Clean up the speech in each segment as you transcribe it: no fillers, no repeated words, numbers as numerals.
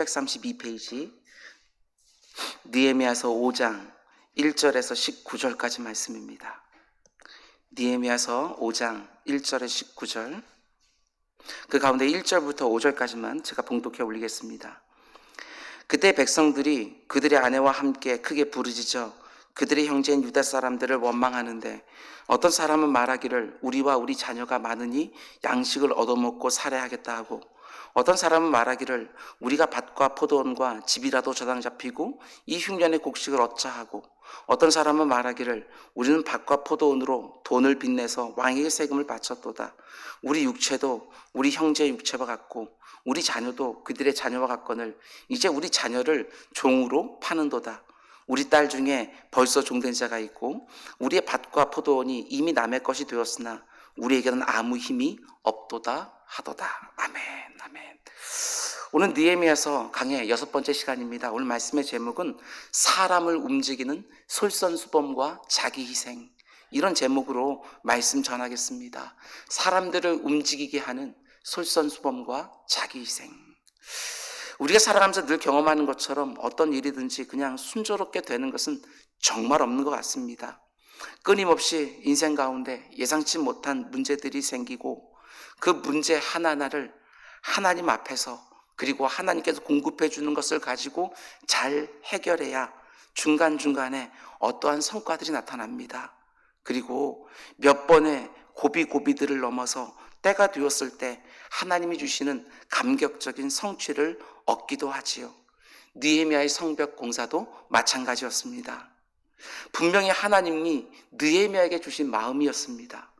132페이지 느헤미야서 5장 1절에서 19절까지 말씀입니다. 느헤미야서 5장 1절에서 19절, 그 가운데 1절부터 5절까지만 제가 봉독해 올리겠습니다. 그때 백성들이 그들의 아내와 함께 크게 부르짖어 그들의 형제인 유다 사람들을 원망하는데, 어떤 사람은 말하기를 우리와 우리 자녀가 많으니 양식을 얻어먹고 살해하겠다 하고, 어떤 사람은 말하기를 우리가 밭과 포도원과 집이라도 저당 잡히고 이 흉년의 곡식을 얻자 하고, 어떤 사람은 말하기를 우리는 밭과 포도원으로 돈을 빚내서 왕에게 세금을 바쳤도다. 우리 육체도 우리 형제의 육체와 같고 우리 자녀도 그들의 자녀와 같거늘 이제 우리 자녀를 종으로 파는도다. 우리 딸 중에 벌써 종된 자가 있고 우리의 밭과 포도원이 이미 남의 것이 되었으나 우리에게는 아무 힘이 없도다 하도다. 아멘, 아멘. 오늘 느헤미야서 강의 6번째 시간입니다. 오늘 말씀의 제목은 사람을 움직이는 솔선수범과 자기희생, 이런 제목으로 말씀 전하겠습니다. 사람들을 움직이게 하는 솔선수범과 자기희생. 우리가 살아가면서 늘 경험하는 것처럼 어떤 일이든지 그냥 순조롭게 되는 것은 정말 없는 것 같습니다. 끊임없이 인생 가운데 예상치 못한 문제들이 생기고 그 문제 하나하나를 하나님 앞에서, 그리고 하나님께서 공급해 주는 것을 가지고 잘 해결해야 중간중간에 어떠한 성과들이 나타납니다. 그리고 몇 번의 고비고비들을 넘어서 때가 되었을 때 하나님이 주시는 감격적인 성취를 얻기도 하지요. 느헤미야의 성벽 공사도 마찬가지였습니다. 분명히 하나님이 느헤미야에게 주신 마음이었습니다.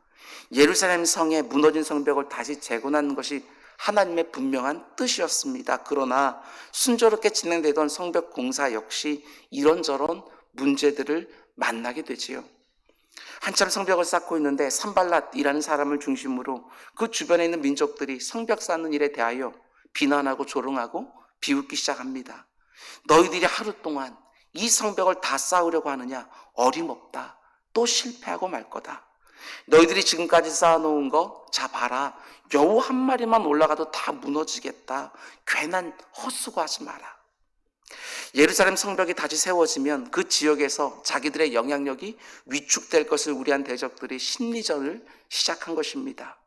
예루살렘 성의 무너진 성벽을 다시 재건하는 것이 하나님의 분명한 뜻이었습니다. 그러나 순조롭게 진행되던 성벽 공사 역시 이런저런 문제들을 만나게 되지요. 한참 성벽을 쌓고 있는데 산발랏이라는 사람을 중심으로 그 주변에 있는 민족들이 성벽 쌓는 일에 대하여 비난하고 조롱하고 비웃기 시작합니다. 너희들이 하루 동안 이 성벽을 다 쌓으려고 하느냐? 어림없다. 또 실패하고 말 거다. 너희들이 지금까지 쌓아놓은 거 자 봐라. 여우 한 마리만 올라가도 다 무너지겠다. 괜한 헛수고하지 마라. 예루살렘 성벽이 다시 세워지면 그 지역에서 자기들의 영향력이 위축될 것을 우려한 대적들이 심리전을 시작한 것입니다.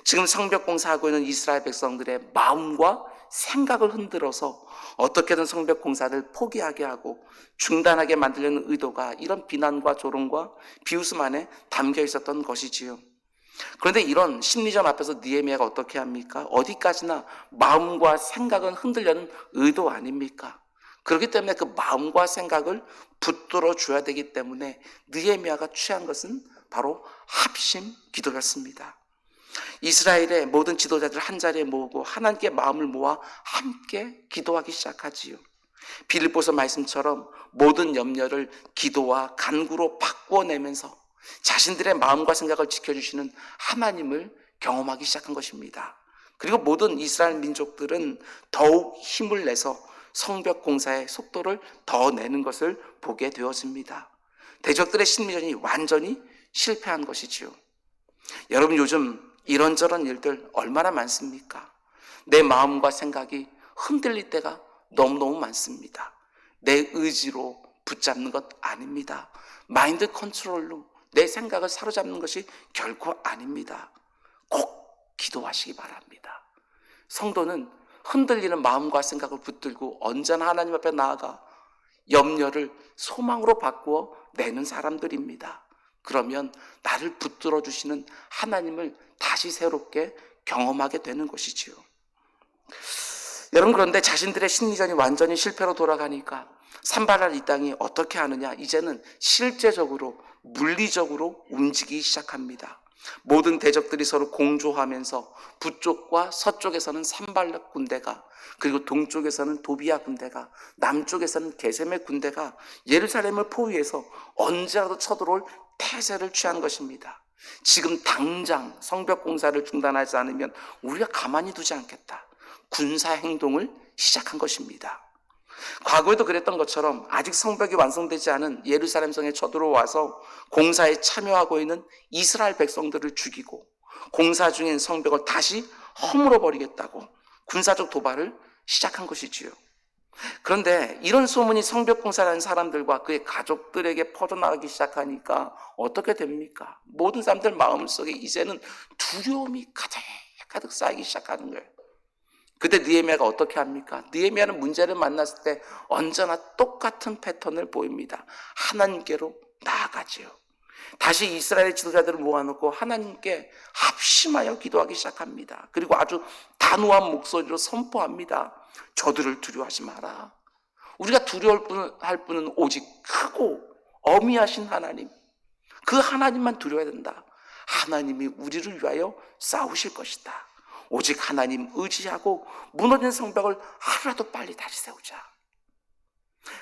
지금 성벽 공사하고 있는 이스라엘 백성들의 마음과 생각을 흔들어서 어떻게든 성벽 공사를 포기하게 하고 중단하게 만들려는 의도가 이런 비난과 조롱과 비웃음 안에 담겨 있었던 것이지요. 그런데 이런 심리전 앞에서 느헤미야가 어떻게 합니까? 어디까지나 마음과 생각은 흔들려는 의도 아닙니까? 그렇기 때문에 그 마음과 생각을 붙들어 줘야 되기 때문에 느헤미야가 취한 것은 바로 합심 기도였습니다. 이스라엘의 모든 지도자들 한자리에 모으고 하나님께 마음을 모아 함께 기도하기 시작하지요. 빌립보서 말씀처럼 모든 염려를 기도와 간구로 바꾸어내면서 자신들의 마음과 생각을 지켜주시는 하나님을 경험하기 시작한 것입니다. 그리고 모든 이스라엘 민족들은 더욱 힘을 내서 성벽 공사의 속도를 더 내는 것을 보게 되어집니다. 대적들의 심리전이 완전히 실패한 것이지요. 여러분, 요즘 이런저런 일들 얼마나 많습니까? 내 마음과 생각이 흔들릴 때가 너무너무 많습니다. 내 의지로 붙잡는 것 아닙니다. 마인드 컨트롤로 내 생각을 사로잡는 것이 결코 아닙니다. 꼭 기도하시기 바랍니다. 성도는 흔들리는 마음과 생각을 붙들고 언제나 하나님 앞에 나아가 염려를 소망으로 바꾸어 내는 사람들입니다. 그러면 나를 붙들어 주시는 하나님을 다시 새롭게 경험하게 되는 것이지요. 여러분, 그런데 자신들의 심리전이 완전히 실패로 돌아가니까 산발랏 이 땅이 어떻게 하느냐? 이제는 실제적으로 물리적으로 움직이기 시작합니다. 모든 대적들이 서로 공조하면서 북쪽과 서쪽에서는 산발랏 군대가, 그리고 동쪽에서는 도비야 군대가, 남쪽에서는 게셈의 군대가 예루살렘을 포위해서 언제라도 쳐들어올 태세를 취한 것입니다. 지금 당장 성벽 공사를 중단하지 않으면 우리가 가만히 두지 않겠다. 군사 행동을 시작한 것입니다. 과거에도 그랬던 것처럼 아직 성벽이 완성되지 않은 예루살렘 성에 쳐들어와서 공사에 참여하고 있는 이스라엘 백성들을 죽이고 공사 중인 성벽을 다시 허물어 버리겠다고 군사적 도발을 시작한 것이지요. 그런데 이런 소문이 성벽공사라는 사람들과 그의 가족들에게 퍼져나가기 시작하니까 어떻게 됩니까? 모든 사람들 마음속에 이제는 두려움이 가득 쌓이기 시작하는 거예요. 그때 느헤미야가 어떻게 합니까? 느헤미야는 문제를 만났을 때 언제나 똑같은 패턴을 보입니다. 하나님께로 나아가지요. 다시 이스라엘의 지도자들을 모아놓고 하나님께 합심하여 기도하기 시작합니다. 그리고 아주 단호한 목소리로 선포합니다. 저들을 두려워하지 마라. 우리가 두려워할 분은 오직 크고 어미하신 하나님, 그 하나님만 두려워야 된다. 하나님이 우리를 위하여 싸우실 것이다. 오직 하나님 의지하고 무너진 성벽을 하루라도 빨리 다시 세우자.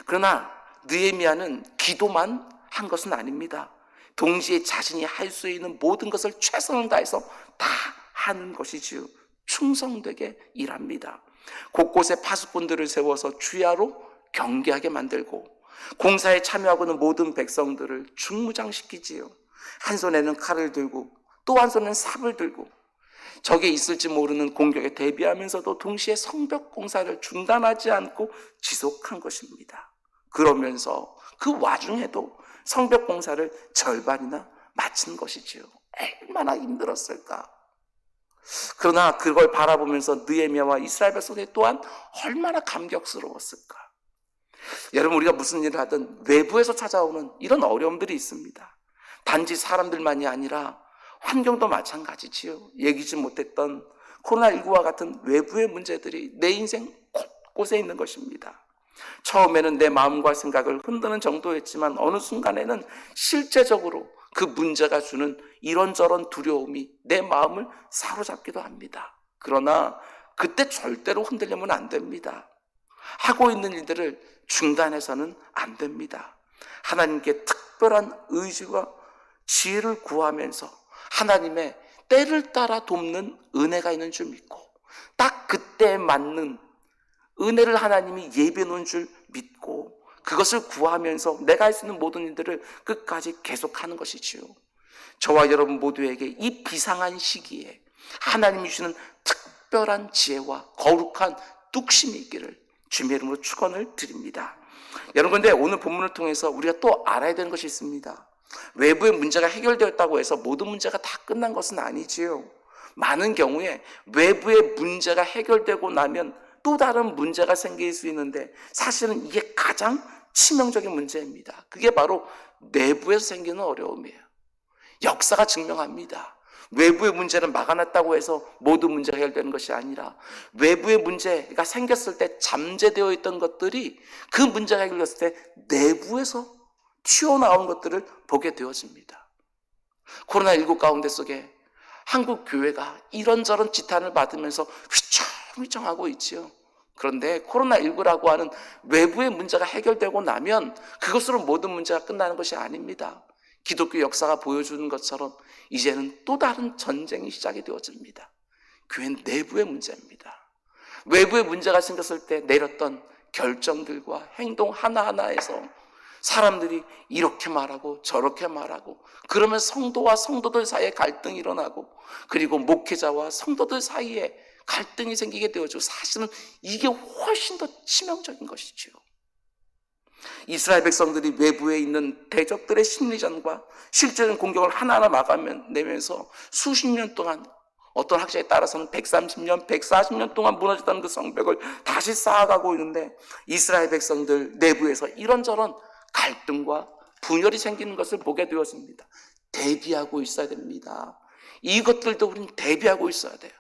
그러나 느헤미야는 기도만 한 것은 아닙니다. 동시에 자신이 할 수 있는 모든 것을 최선을 다해서 다 하는 것이지요. 충성되게 일합니다. 곳곳에 파수꾼들을 세워서 주야로 경계하게 만들고 공사에 참여하고 있는 모든 백성들을 중무장시키지요. 한 손에는 칼을 들고 또 한 손에는 삽을 들고 적에 있을지 모르는 공격에 대비하면서도 동시에 성벽 공사를 중단하지 않고 지속한 것입니다. 그러면서 그 와중에도 성벽 공사를 절반이나 마친 것이지요. 얼마나 힘들었을까. 그러나 그걸 바라보면서 느헤미야와 이스라엘 백성들이 또한 얼마나 감격스러웠을까. 여러분, 우리가 무슨 일을 하든 외부에서 찾아오는 이런 어려움들이 있습니다. 단지 사람들만이 아니라 환경도 마찬가지지요. 예기치 못했던 코로나19와 같은 외부의 문제들이 내 인생 곳곳에 있는 것입니다. 처음에는 내 마음과 생각을 흔드는 정도였지만 어느 순간에는 실제적으로 그 문제가 주는 이런저런 두려움이 내 마음을 사로잡기도 합니다. 그러나 그때 절대로 흔들리면 안 됩니다. 하고 있는 일들을 중단해서는 안 됩니다. 하나님께 특별한 의지와 지혜를 구하면서 하나님의 때를 따라 돕는 은혜가 있는 줄 믿고 딱 그때에 맞는 은혜를 하나님이 예비해 놓은 줄 믿고 그것을 구하면서 내가 할 수 있는 모든 일들을 끝까지 계속하는 것이지요. 저와 여러분 모두에게 이 비상한 시기에 하나님이 주시는 특별한 지혜와 거룩한 뚝심이 있기를 주님의 이름으로 축원을 드립니다. 여러분, 근데 오늘 본문을 통해서 우리가 또 알아야 되는 것이 있습니다. 외부의 문제가 해결되었다고 해서 모든 문제가 다 끝난 것은 아니지요. 많은 경우에 외부의 문제가 해결되고 나면 또 다른 문제가 생길 수 있는데 사실은 이게 가장 치명적인 문제입니다. 그게 바로 내부에서 생기는 어려움이에요. 역사가 증명합니다. 외부의 문제를 막아놨다고 해서 모든 문제가 해결되는 것이 아니라 외부의 문제가 생겼을 때 잠재되어 있던 것들이 그 문제가 해결됐을 때 내부에서 튀어나온 것들을 보게 되어집니다. 코로나19 가운데 속에 한국 교회가 이런저런 지탄을 받으면서 휘청휘청하고 있지요. 그런데 코로나19라고 하는 외부의 문제가 해결되고 나면 그것으로 모든 문제가 끝나는 것이 아닙니다. 기독교 역사가 보여주는 것처럼 이제는 또 다른 전쟁이 시작이 되어집니다. 교회는 내부의 문제입니다. 외부의 문제가 생겼을 때 내렸던 결정들과 행동 하나하나에서 사람들이 이렇게 말하고 저렇게 말하고 그러면 성도와 성도들 사이에 갈등이 일어나고 그리고 목회자와 성도들 사이에 갈등이 생기게 되어지고 사실은 이게 훨씬 더 치명적인 것이죠. 이스라엘 백성들이 외부에 있는 대적들의 심리전과 실제적인 공격을 하나하나 막아내면서 수십 년 동안 어떤 학자에 따라서는 130년, 140년 동안 무너졌다는 그 성벽을 다시 쌓아가고 있는데 이스라엘 백성들 내부에서 이런저런 갈등과 분열이 생기는 것을 보게 되었습니다. 대비하고 있어야 됩니다. 이것들도 우리는 대비하고 있어야 돼요.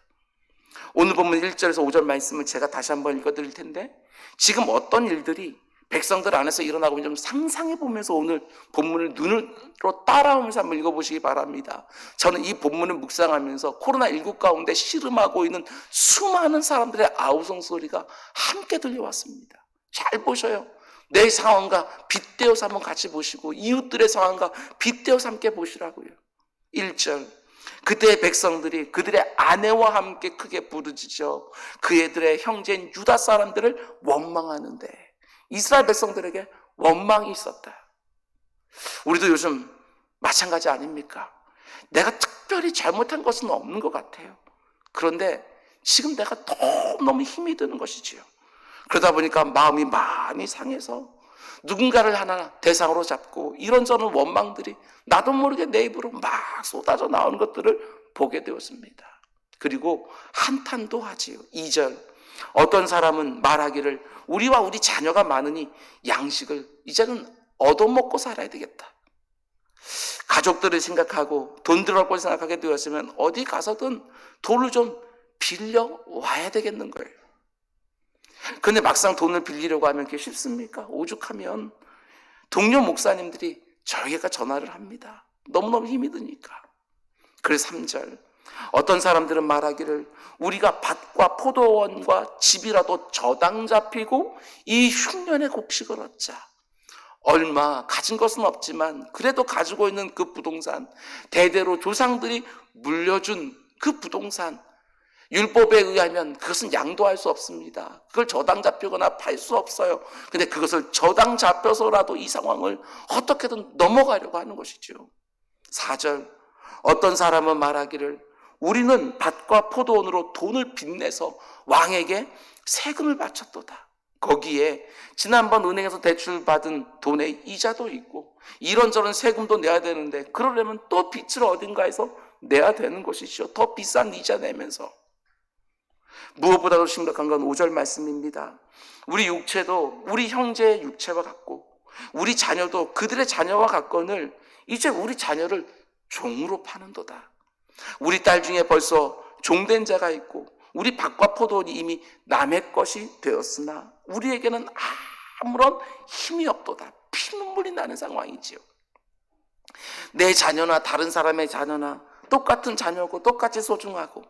오늘 본문 1절에서 5절 말씀을 제가 다시 한번 읽어드릴 텐데 지금 어떤 일들이 백성들 안에서 일어나고 있는지 좀 상상해 보면서 오늘 본문을 눈으로 따라오면서 한번 읽어보시기 바랍니다. 저는 이 본문을 묵상하면서 코로나19 가운데 씨름하고 있는 수많은 사람들의 아우성 소리가 함께 들려왔습니다. 잘 보셔요. 내 상황과 빗대어서 한번 같이 보시고 이웃들의 상황과 빗대어서 함께 보시라고요. 1절, 그때의 백성들이 그들의 아내와 함께 크게 부르짖어 그들의 형제인 유다 사람들을 원망하는데 이스라엘 백성들에게 원망이 있었다. 우리도 요즘 마찬가지 아닙니까? 내가 특별히 잘못한 것은 없는 것 같아요. 그런데 지금 내가 너무 힘이 드는 것이지요. 그러다 보니까 마음이 많이 상해서 누군가를 하나 대상으로 잡고 이런저런 원망들이 나도 모르게 내 입으로 막 쏟아져 나오는 것들을 보게 되었습니다. 그리고 한탄도 하지요. 2절, 어떤 사람은 말하기를 우리와 우리 자녀가 많으니 양식을 이제는 얻어먹고 살아야 되겠다. 가족들을 생각하고 돈 들어갈 걸 생각하게 되었으면 어디 가서든 돈을 좀 빌려 와야 되겠는 거예요. 근데 막상 돈을 빌리려고 하면 그게 쉽습니까? 오죽하면 동료 목사님들이 저에게 전화를 합니다. 너무너무 힘이 드니까. 그래서 3절, 어떤 사람들은 말하기를 우리가 밭과 포도원과 집이라도 저당 잡히고 이 흉년의 곡식을 얻자. 얼마 가진 것은 없지만 그래도 가지고 있는 그 부동산, 대대로 조상들이 물려준 그 부동산, 율법에 의하면 그것은 양도할 수 없습니다. 그걸 저당 잡히거나 팔 수 없어요. 근데 그것을 저당 잡혀서라도 이 상황을 어떻게든 넘어가려고 하는 것이죠. 4절, 어떤 사람은 말하기를 우리는 밭과 포도원으로 돈을 빚내서 왕에게 세금을 바쳤도다. 거기에 지난번 은행에서 대출 받은 돈의 이자도 있고 이런저런 세금도 내야 되는데 그러려면 또 빚을 어딘가에서 내야 되는 것이죠. 더 비싼 이자 내면서. 무엇보다도 심각한 건 5절 말씀입니다. 우리 육체도 우리 형제의 육체와 같고 우리 자녀도 그들의 자녀와 같거늘 이제 우리 자녀를 종으로 파는도다. 우리 딸 중에 벌써 종된 자가 있고 우리 밭과 포도원이 이미 남의 것이 되었으나 우리에게는 아무런 힘이 없도다. 피눈물이 나는 상황이지요. 내 자녀나 다른 사람의 자녀나 똑같은 자녀고 똑같이 소중하고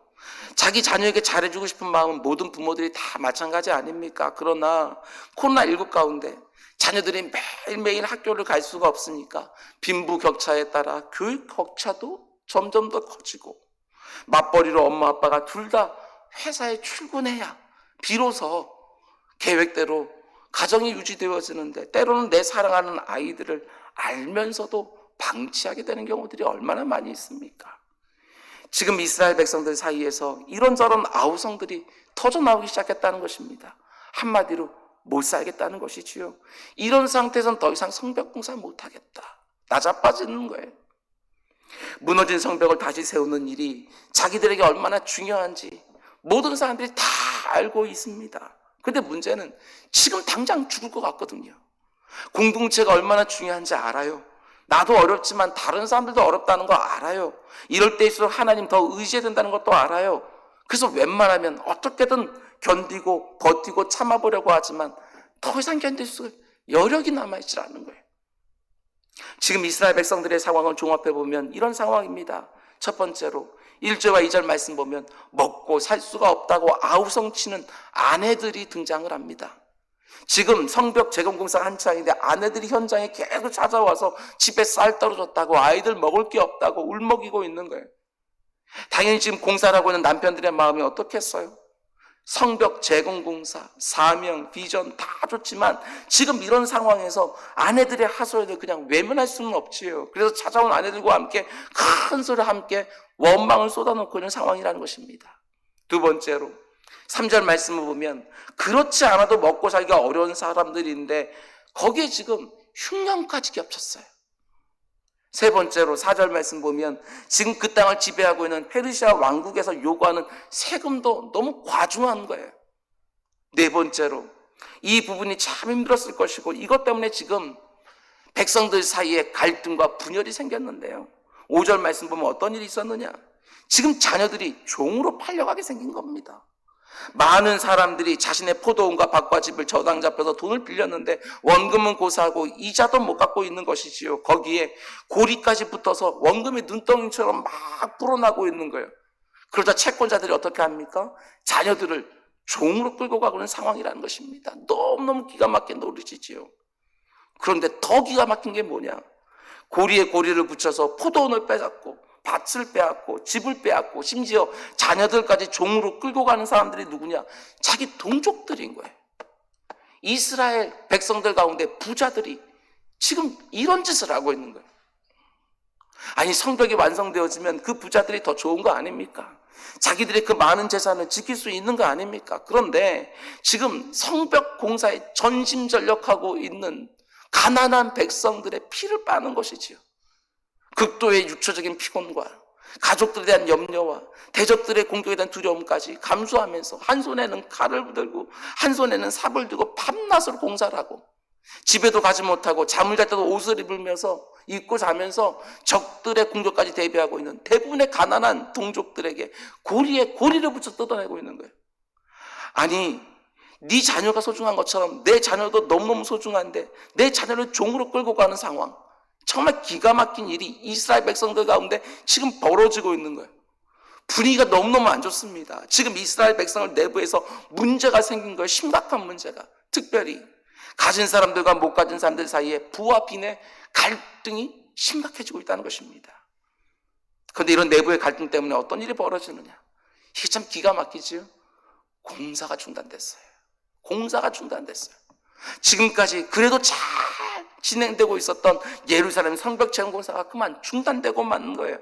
자기 자녀에게 잘해주고 싶은 마음은 모든 부모들이 다 마찬가지 아닙니까? 그러나 코로나19 가운데 자녀들이 매일매일 학교를 갈 수가 없으니까 빈부격차에 따라 교육 격차도 점점 더 커지고 맞벌이로 엄마 아빠가 둘 다 회사에 출근해야 비로소 계획대로 가정이 유지되어지는데 때로는 내 사랑하는 아이들을 알면서도 방치하게 되는 경우들이 얼마나 많이 있습니까? 지금 이스라엘 백성들 사이에서 이런저런 아우성들이 터져나오기 시작했다는 것입니다. 한마디로 못 살겠다는 것이지요. 이런 상태에서는 더 이상 성벽 공사 못하겠다. 나자빠지는 거예요. 무너진 성벽을 다시 세우는 일이 자기들에게 얼마나 중요한지 모든 사람들이 다 알고 있습니다. 근데 문제는 지금 당장 죽을 것 같거든요. 공동체가 얼마나 중요한지 알아요. 나도 어렵지만 다른 사람들도 어렵다는 거 알아요. 이럴 때일수록 하나님 더 의지해야 된다는 것도 알아요. 그래서 웬만하면 어떻게든 견디고 버티고 참아보려고 하지만 더 이상 견딜 수 여력이 남아있지 않는 거예요. 지금 이스라엘 백성들의 상황을 종합해보면 이런 상황입니다. 첫 번째로 1절과 2절 말씀 보면 먹고 살 수가 없다고 아우성치는 아내들이 등장을 합니다. 지금 성벽 재건공사 한창인데 아내들이 현장에 계속 찾아와서 집에 쌀 떨어졌다고 아이들 먹을 게 없다고 울먹이고 있는 거예요. 당연히 지금 공사를 하고 있는 남편들의 마음이 어떻겠어요? 성벽 재건공사, 사명, 비전 다 좋지만 지금 이런 상황에서 아내들의 하소연을 그냥 외면할 수는 없지요. 그래서 찾아온 아내들과 함께 큰 소리와 함께 원망을 쏟아놓고 있는 상황이라는 것입니다. 두 번째로 3절 말씀을 보면 그렇지 않아도 먹고 살기가 어려운 사람들인데 거기에 지금 흉년까지 겹쳤어요. 세 번째로 4절 말씀 보면 지금 그 땅을 지배하고 있는 페르시아 왕국에서 요구하는 세금도 너무 과중한 거예요. 네 번째로 이 부분이 참 힘들었을 것이고 이것 때문에 지금 백성들 사이에 갈등과 분열이 생겼는데요. 5절 말씀 보면 어떤 일이 있었느냐? 지금 자녀들이 종으로 팔려가게 생긴 겁니다. 많은 사람들이 자신의 포도원과 밭과 집을 저당 잡혀서 돈을 빌렸는데 원금은 고사하고 이자도 못 갚고 있는 것이지요. 거기에 고리까지 붙어서 원금이 눈덩이처럼 막 불어나고 있는 거예요. 그러자 채권자들이 어떻게 합니까? 자녀들을 종으로 끌고 가고 있는 상황이라는 것입니다. 너무너무 기가 막힌 노릇이지요. 그런데 더 기가 막힌 게 뭐냐? 고리에 고리를 붙여서 포도원을 빼앗고 밭을 빼앗고 집을 빼앗고 심지어 자녀들까지 종으로 끌고 가는 사람들이 누구냐? 자기 동족들인 거예요. 이스라엘 백성들 가운데 부자들이 지금 이런 짓을 하고 있는 거예요. 아니, 성벽이 완성되어지면 그 부자들이 더 좋은 거 아닙니까? 자기들의 그 많은 재산을 지킬 수 있는 거 아닙니까? 그런데 지금 성벽 공사에 전심전력하고 있는 가난한 백성들의 피를 빠는 것이지요. 극도의 육체적인 피곤과 가족들에 대한 염려와 대적들의 공격에 대한 두려움까지 감수하면서 한 손에는 칼을 들고 한 손에는 삽을 들고 밤낮으로 공사를 하고, 집에도 가지 못하고 잠을 잘 때도 옷을 입으면서 입고 자면서 적들의 공격까지 대비하고 있는 대부분의 가난한 동족들에게 고리에 고리를 붙여 뜯어내고 있는 거예요. 아니, 네 자녀가 소중한 것처럼 내 자녀도 너무너무 소중한데 내 자녀를 종으로 끌고 가는 상황, 정말 기가 막힌 일이 이스라엘 백성들 가운데 지금 벌어지고 있는 거예요. 분위기가 너무너무 안 좋습니다. 지금 이스라엘 백성을 내부에서 문제가 생긴 거예요. 심각한 문제가. 특별히 가진 사람들과 못 가진 사람들 사이에 부와 빈의 갈등이 심각해지고 있다는 것입니다. 그런데 이런 내부의 갈등 때문에 어떤 일이 벌어지느냐? 이게 참 기가 막히지요. 공사가 중단됐어요. 공사가 중단됐어요. 지금까지 그래도 잘 진행되고 있었던 예루살렘 성벽 재건 공사가 그만 중단되고 마는 거예요.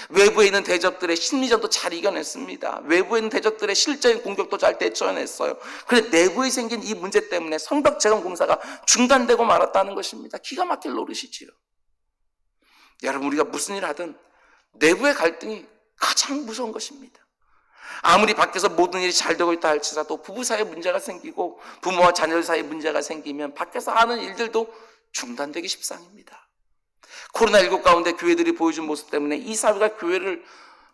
외부에 있는 대적들의 심리전도 잘 이겨냈습니다. 외부에 있는 대적들의 실제적인 공격도 잘 대처해냈어요. 그런데 내부에 생긴 이 문제 때문에 성벽 재건 공사가 중단되고 말았다는 것입니다. 기가 막힐 노릇이지요. 여러분, 우리가 무슨 일을 하든 내부의 갈등이 가장 무서운 것입니다. 아무리 밖에서 모든 일이 잘 되고 있다 할지라도 부부 사이에 문제가 생기고 부모와 자녀 사이에 문제가 생기면 밖에서 하는 일들도 중단되기 십상입니다. 코로나19 가운데 교회들이 보여준 모습 때문에 이 사회가 교회를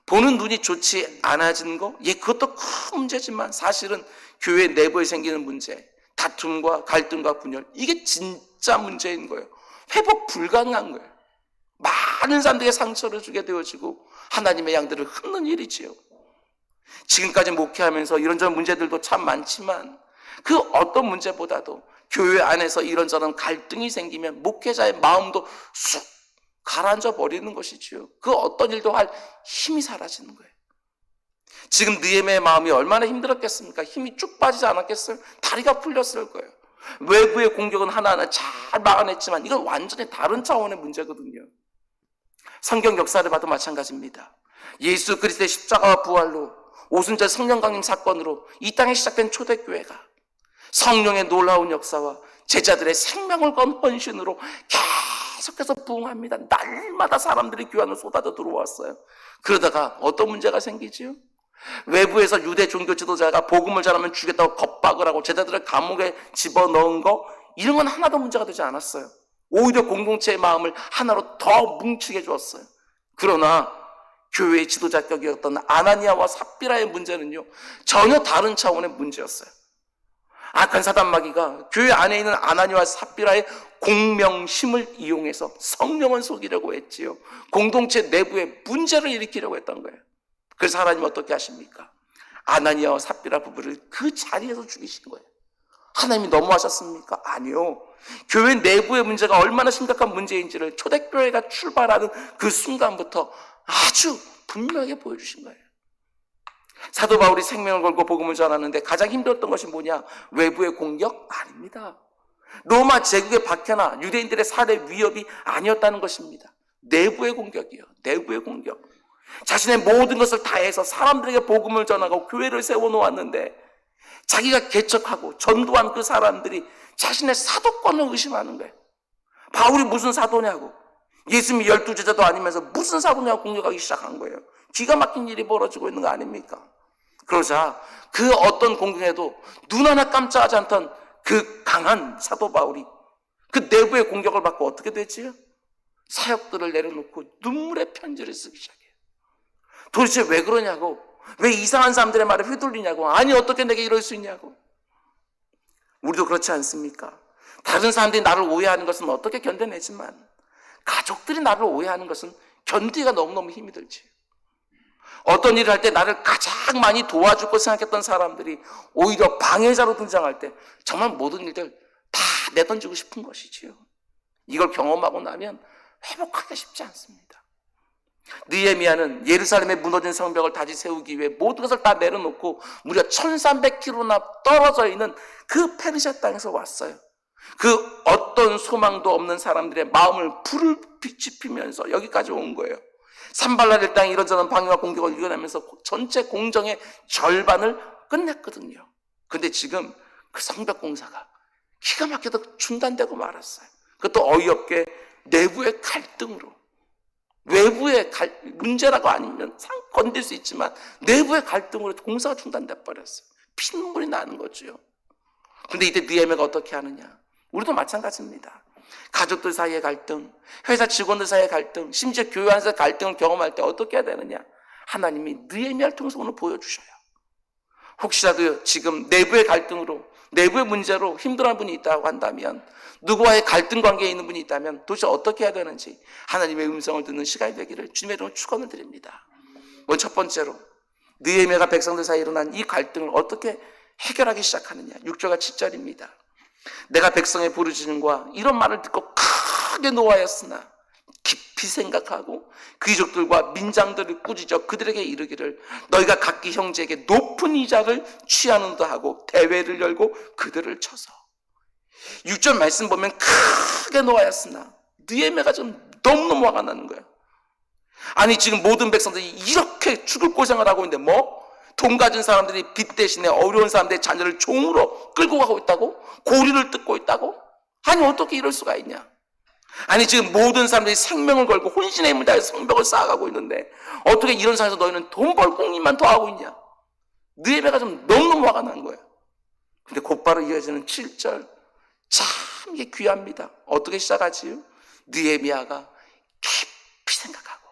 보는 눈이 좋지 않아진 거, 그것도 큰 문제지만 사실은 교회 내부에 생기는 문제, 다툼과 갈등과 분열, 이게 진짜 문제인 거예요. 회복 불가능한 거예요. 많은 사람들에게 상처를 주게 되어지고 하나님의 양들을 흠는 일이지요. 지금까지 목회하면서 이런저런 문제들도 참 많지만 그 어떤 문제보다도 교회 안에서 이런저런 갈등이 생기면 목회자의 마음도 쑥 가라앉아 버리는 것이지요. 그 어떤 일도 할 힘이 사라지는 거예요. 지금 느헤미야의 마음이 얼마나 힘들었겠습니까? 힘이 쭉 빠지지 않았겠어요? 다리가 풀렸을 거예요. 외부의 공격은 하나하나 잘 막아냈지만 이건 완전히 다른 차원의 문제거든요. 성경 역사를 봐도 마찬가지입니다. 예수 그리스도의 십자가와 부활로 오순절 성령 강림 사건으로 이 땅에 시작된 초대교회가 성령의 놀라운 역사와 제자들의 생명을 건 헌신으로 계속해서 부흥합니다. 날마다 사람들이 교회 안으로 쏟아져 들어왔어요. 그러다가 어떤 문제가 생기지요? 외부에서 유대 종교 지도자가 복음을 전하면 죽겠다고 겁박을 하고 제자들을 감옥에 집어넣은 거, 이런 건 하나도 문제가 되지 않았어요. 오히려 공동체의 마음을 하나로 더 뭉치게 해주었어요. 그러나 교회의 지도자격이었던 아나니아와 삽비라의 문제는요, 전혀 다른 차원의 문제였어요. 악한 사단 마귀가 교회 안에 있는 아나니아와 삽비라의 공명심을 이용해서 성령을 속이려고 했지요. 공동체 내부에 문제를 일으키려고 했던 거예요. 그래서 하나님 어떻게 하십니까? 아나니아와 삽비라 부부를 그 자리에서 죽이신 거예요. 하나님이 너무하셨습니까? 아니요. 교회 내부의 문제가 얼마나 심각한 문제인지를 초대교회가 출발하는 그 순간부터 아주 분명하게 보여주신 거예요. 사도 바울이 생명을 걸고 복음을 전하는데 가장 힘들었던 것이 뭐냐? 외부의 공격? 아닙니다. 로마 제국의 박해나 유대인들의 살해 위협이 아니었다는 것입니다. 내부의 공격이요. 내부의 공격. 자신의 모든 것을 다해서 사람들에게 복음을 전하고 교회를 세워놓았는데 자기가 개척하고 전도한 그 사람들이 자신의 사도권을 의심하는 거예요. 바울이 무슨 사도냐고, 예수님이 12제자도 아니면서 무슨 사도냐고 공격하기 시작한 거예요. 기가 막힌 일이 벌어지고 있는 거 아닙니까? 그러자 그 어떤 공격에도 눈 하나 깜짝하지 않던 그 강한 사도 바울이 그 내부의 공격을 받고 어떻게 되지요? 사역들을 내려놓고 눈물의 편지를 쓰기 시작해요. 도대체 왜 그러냐고, 왜 이상한 사람들의 말에 휘둘리냐고, 아니 어떻게 내게 이럴 수 있냐고. 우리도 그렇지 않습니까? 다른 사람들이 나를 오해하는 것은 어떻게 견뎌내지만 가족들이 나를 오해하는 것은 견디기가 너무너무 힘이 들지. 어떤 일을 할 때 나를 가장 많이 도와줄 것 생각했던 사람들이 오히려 방해자로 등장할 때 정말 모든 일들 다 내던지고 싶은 것이지요. 이걸 경험하고 나면 회복하기 쉽지 않습니다. 느헤미야는 예루살렘의 무너진 성벽을 다시 세우기 위해 모든 것을 다 내려놓고 무려 1300km나 떨어져 있는 그 페르시아 땅에서 왔어요. 그 어떤 소망도 없는 사람들의 마음을 불을 빛이 피면서 여기까지 온 거예요. 산발라델 땅에 이런저런 방해와 공격을 이겨내면서 전체 공정의 절반을 끝냈거든요. 근데 지금 그 성벽 공사가 기가 막혀도 중단되고 말았어요. 그것도 어이없게 내부의 갈등으로. 외부의 문제라고 아니면 건들 수 있지만 내부의 갈등으로 공사가 중단돼 버렸어요. 피눈물이 나는 거죠. 근데 이때 느헤미야가 어떻게 하느냐? 우리도 마찬가지입니다. 가족들 사이의 갈등, 회사 직원들 사이의 갈등, 심지어 교회 안에서 갈등을 경험할 때 어떻게 해야 되느냐? 하나님이 느헤미야를 통해서 오늘 보여주셔요. 혹시라도 지금 내부의 갈등으로, 내부의 문제로 힘들어하는 분이 있다고 한다면, 누구와의 갈등 관계에 있는 분이 있다면 도대체 어떻게 해야 되는지 하나님의 음성을 듣는 시간이 되기를 주님의 이름으로 축원을 드립니다. 먼저 첫 번째로 느헤미야가 백성들 사이에 일어난 이 갈등을 어떻게 해결하기 시작하느냐. 6절과 7절입니다. 내가 백성의 부르짖음과 이런 말을 듣고 크게 노하였으나 깊이 생각하고 귀족들과 민장들을 꾸짖어 그들에게 이르기를 너희가 각기 형제에게 높은 이자를 취하는도 하고 대회를 열고 그들을 쳐서. 6절 말씀 보면 크게 노하였으나 느헤미야가 좀 너무너무 화가 나는 거야. 아니 지금 모든 백성들이 이렇게 죽을 고생을 하고 있는데 돈 가진 사람들이 빚 대신에 어려운 사람들의 자녀를 종으로 끌고 가고 있다고? 고리를 뜯고 있다고? 아니 어떻게 이럴 수가 있냐? 아니 지금 모든 사람들이 생명을 걸고 혼신의 힘을 다해서 성벽을 쌓아가고 있는데 어떻게 이런 상황에서 너희는 돈 벌 궁리만 더 하고 있냐? 느헤미야가 좀 너무너무 화가 난 거야. 근데 곧바로 이어지는 7절 참 이게 귀합니다. 어떻게 시작하지요? 느헤미야가 깊이 생각하고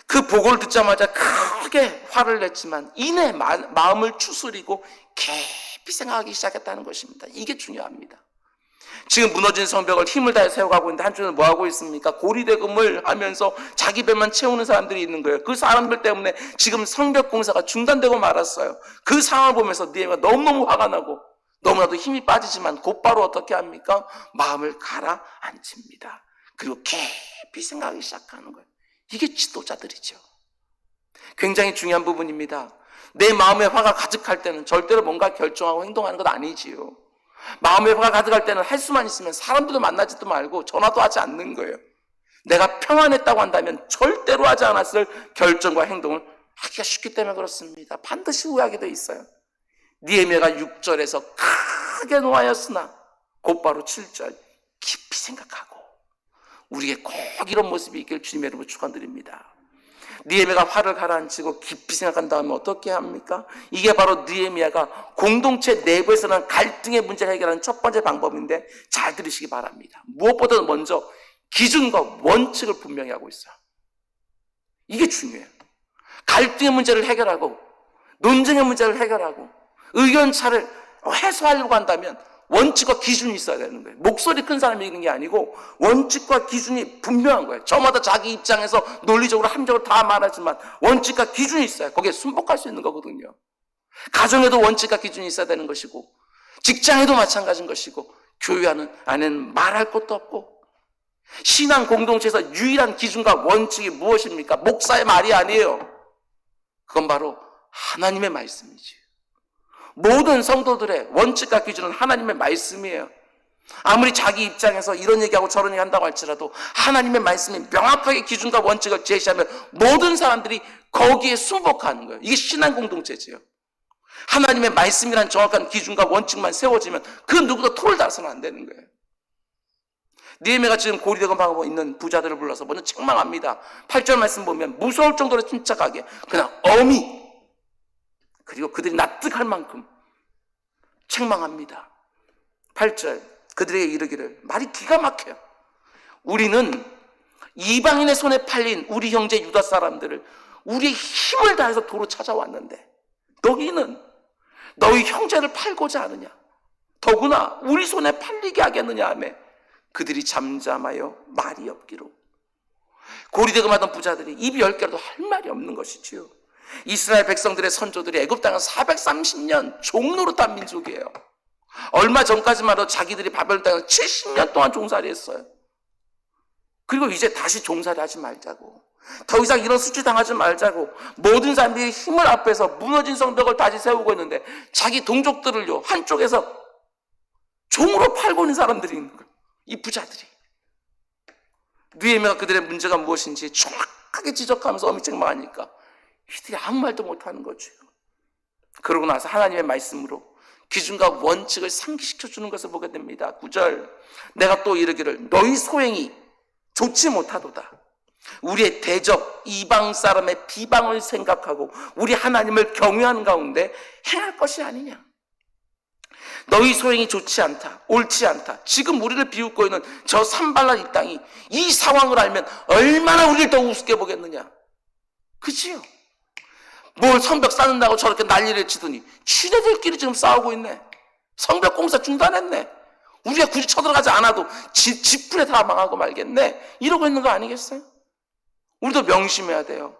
그 보고를 듣자마자 크게 화를 냈지만 이내 마음을 추스리고 깊이 생각하기 시작했다는 것입니다. 이게 중요합니다. 지금 무너진 성벽을 힘을 다해 세워가고 있는데 한쪽은 뭐하고 있습니까? 고리대금을 하면서 자기 배만 채우는 사람들이 있는 거예요. 그 사람들 때문에 지금 성벽 공사가 중단되고 말았어요. 그 상황을 보면서 느헤미야가 너무너무 화가 나고 너무나도 힘이 빠지지만 곧바로 어떻게 합니까? 마음을 가라앉힙니다. 그리고 깊이 생각하기 시작하는 거예요. 이게 지도자들이죠. 굉장히 중요한 부분입니다. 내 마음에 화가 가득할 때는 절대로 뭔가 결정하고 행동하는 건 아니지요. 마음에 화가 가득할 때는 할 수만 있으면 사람들도 만나지도 말고 전화도 하지 않는 거예요. 내가 평안했다고 한다면 절대로 하지 않았을 결정과 행동을 하기가 쉽기 때문에 그렇습니다. 반드시 후회하게 돼 있어요. 느헤미야가 6절에서 크게 노하였으나 곧바로 7절 깊이 생각하고 우리에게 꼭 이런 모습이 있길 주님의 이름으로 축원드립니다. 느헤미야가 화를 가라앉히고 깊이 생각한 다음에 어떻게 합니까? 이게 바로 느헤미야가 공동체 내부에서는 갈등의 문제를 해결하는 첫 번째 방법인데 잘 들으시기 바랍니다. 무엇보다 먼저 기준과 원칙을 분명히 하고 있어요. 이게 중요해요. 갈등의 문제를 해결하고 논쟁의 문제를 해결하고 의견차를 해소하려고 한다면 원칙과 기준이 있어야 되는 거예요. 목소리 큰 사람이 있는 게 아니고 원칙과 기준이 분명한 거예요. 저마다 자기 입장에서 논리적으로 합리적으로 다 말하지만 원칙과 기준이 있어야 거기에 순복할 수 있는 거거든요. 가정에도 원칙과 기준이 있어야 되는 것이고 직장에도 마찬가지인 것이고 교회 안에는 말할 것도 없고 신앙 공동체에서 유일한 기준과 원칙이 무엇입니까? 목사의 말이 아니에요. 그건 바로 하나님의 말씀이지. 모든 성도들의 원칙과 기준은 하나님의 말씀이에요. 아무리 자기 입장에서 이런 얘기하고 저런 얘기 한다고 할지라도 하나님의 말씀이 명확하게 기준과 원칙을 제시하면 모든 사람들이 거기에 순복하는 거예요. 이게 신앙 공동체지요. 하나님의 말씀이란 정확한 기준과 원칙만 세워지면 그 누구도 토를 달아서는 안 되는 거예요. 느헤미야가 지금 고리대금 방하고 있는 부자들을 불러서 먼저 책망합니다. 8절 말씀 보면 무서울 정도로 침착하게 그냥 엄히 그리고 그들이 납득할 만큼 책망합니다. 8절 그들에게 이르기를 말이 기가 막혀요. 우리는 이방인의 손에 팔린 우리 형제 유다 사람들을 우리의 힘을 다해서 도로 찾아왔는데 너희는 너희 형제를 팔고자 하느냐? 더구나 우리 손에 팔리게 하겠느냐 하며 그들이 잠잠하여 말이 없기로. 고리대금하던 부자들이 입이 10개라도 할 말이 없는 것이지요. 이스라엘 백성들의 선조들이 애굽 땅은 430년 종노릇한 민족이에요. 얼마 전까지만 해도 자기들이 바벨론 땅을 70년 동안 종살이 했어요. 그리고 이제 다시 종살이 하지 말자고, 더 이상 이런 수치 당하지 말자고, 모든 사람들이 힘을 앞에서 무너진 성벽을 다시 세우고 있는데 자기 동족들을요 한쪽에서 종으로 팔고 있는 사람들이 있는 거예요. 이 부자들이. 느헤미야가 그들의 문제가 무엇인지 정확하게 지적하면서 어미 책망하니까 이들이 아무 말도 못하는 거죠. 그러고 나서 하나님의 말씀으로 기준과 원칙을 상기시켜주는 것을 보게 됩니다. 9절, 내가 또 이르기를 너희 소행이 좋지 못하도다. 우리의 대적 이방 사람의 비방을 생각하고 우리 하나님을 경외하는 가운데 행할 것이 아니냐. 너희 소행이 좋지 않다, 옳지 않다. 지금 우리를 비웃고 있는 저 산발랏 이 땅이 이 상황을 알면 얼마나 우리를 더 우습게 보겠느냐. 그치요? 뭘 성벽 쌓는다고 저렇게 난리를 치더니 지네들끼리 지금 싸우고 있네. 성벽 공사 중단했네. 우리가 굳이 쳐들어가지 않아도 지풀에 다 망하고 말겠네. 이러고 있는 거 아니겠어요? 우리도 명심해야 돼요.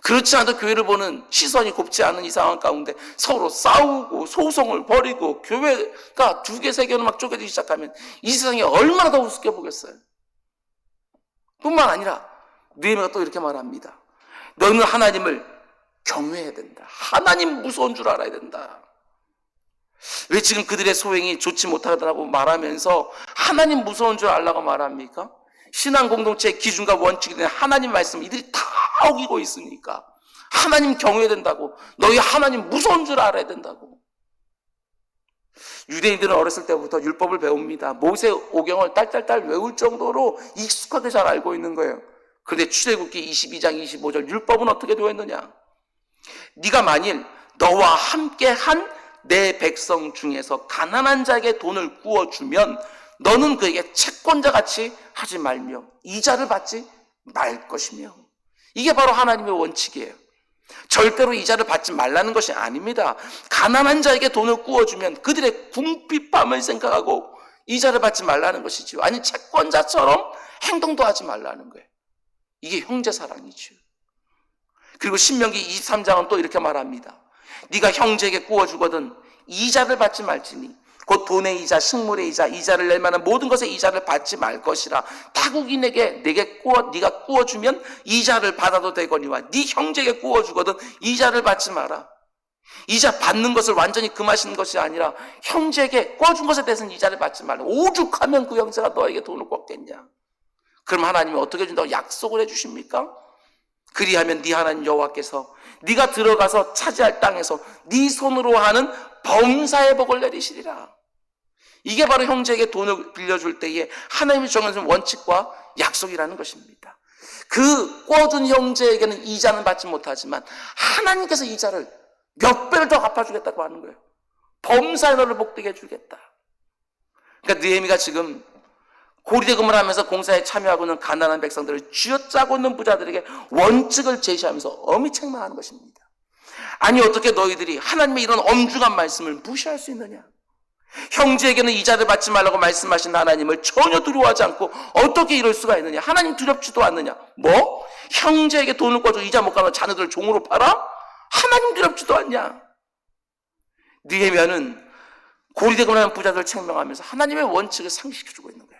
그렇지 않아도 교회를 보는 시선이 곱지 않은 이 상황 가운데 서로 싸우고 소송을 벌이고 교회가 2개, 3개로 막 쪼개지기 시작하면 이 세상이 얼마나 더 우습게 보겠어요. 뿐만 아니라 느헤미야가 또 이렇게 말합니다. 너는 하나님을 경외해야 된다. 하나님 무서운 줄 알아야 된다. 왜 지금 그들의 소행이 좋지 못하다고 말하면서 하나님 무서운 줄 알라고 말합니까? 신앙 공동체의 기준과 원칙이 된 하나님 말씀 이들이 다 어기고 있으니까 하나님 경외해야 된다고, 너희 하나님 무서운 줄 알아야 된다고. 유대인들은 어렸을 때부터 율법을 배웁니다. 모세 오경을 딸딸딸 외울 정도로 익숙하게 잘 알고 있는 거예요. 그런데 출애굽기 22장 25절 율법은 어떻게 되어 있느냐. 네가 만일 너와 함께 한 내 백성 중에서 가난한 자에게 돈을 구워주면 너는 그에게 채권자같이 하지 말며 이자를 받지 말 것이며. 이게 바로 하나님의 원칙이에요. 절대로 이자를 받지 말라는 것이 아닙니다. 가난한 자에게 돈을 구워주면 그들의 궁핍함을 생각하고 이자를 받지 말라는 것이죠. 아니 채권자처럼 행동도 하지 말라는 거예요. 이게 형제사랑이죠. 그리고 신명기 23장은 또 이렇게 말합니다. 네가 형제에게 구워주거든 이자를 받지 말지니 곧 돈의 이자, 식물의 이자, 이자를 낼 만한 모든 것의 이자를 받지 말 것이라. 타국인에게 네가 구워주면 이자를 받아도 되거니와 네 형제에게 구워주거든 이자를 받지 마라. 이자 받는 것을 완전히 금하시는 것이 아니라 형제에게 구워준 것에 대해서는 이자를 받지 말라. 오죽하면 그 형제가 너에게 돈을 꿨겠냐. 그럼 하나님이 어떻게 준다고 약속을 해주십니까? 그리하면 네 하나님 여호와께서 네가 들어가서 차지할 땅에서 네 손으로 하는 범사의 복을 내리시리라. 이게 바로 형제에게 돈을 빌려줄 때에 하나님이 정해준 원칙과 약속이라는 것입니다. 그 꿔준 형제에게는 이자는 받지 못하지만 하나님께서 이자를 몇 배를 더 갚아주겠다고 하는 거예요. 범사의 너를 복되게 해주겠다. 그러니까 느헤미야가 지금 고리대금을 하면서 공사에 참여하고 있는 가난한 백성들을 쥐어짜고 있는 부자들에게 원칙을 제시하면서 엄히 책망하는 것입니다. 아니 어떻게 너희들이 하나님의 이런 엄중한 말씀을 무시할 수 있느냐. 형제에게는 이자를 받지 말라고 말씀하신 하나님을 전혀 두려워하지 않고 어떻게 이럴 수가 있느냐. 하나님 두렵지도 않느냐. 뭐? 형제에게 돈을 꿔줘 이자 못 갚는 자녀들을 종으로 팔아? 하나님 두렵지도 않냐. 느헤미야는 고리대금을 하는 부자들을 책망하면서 하나님의 원칙을 상기시켜주고 있는 거예요.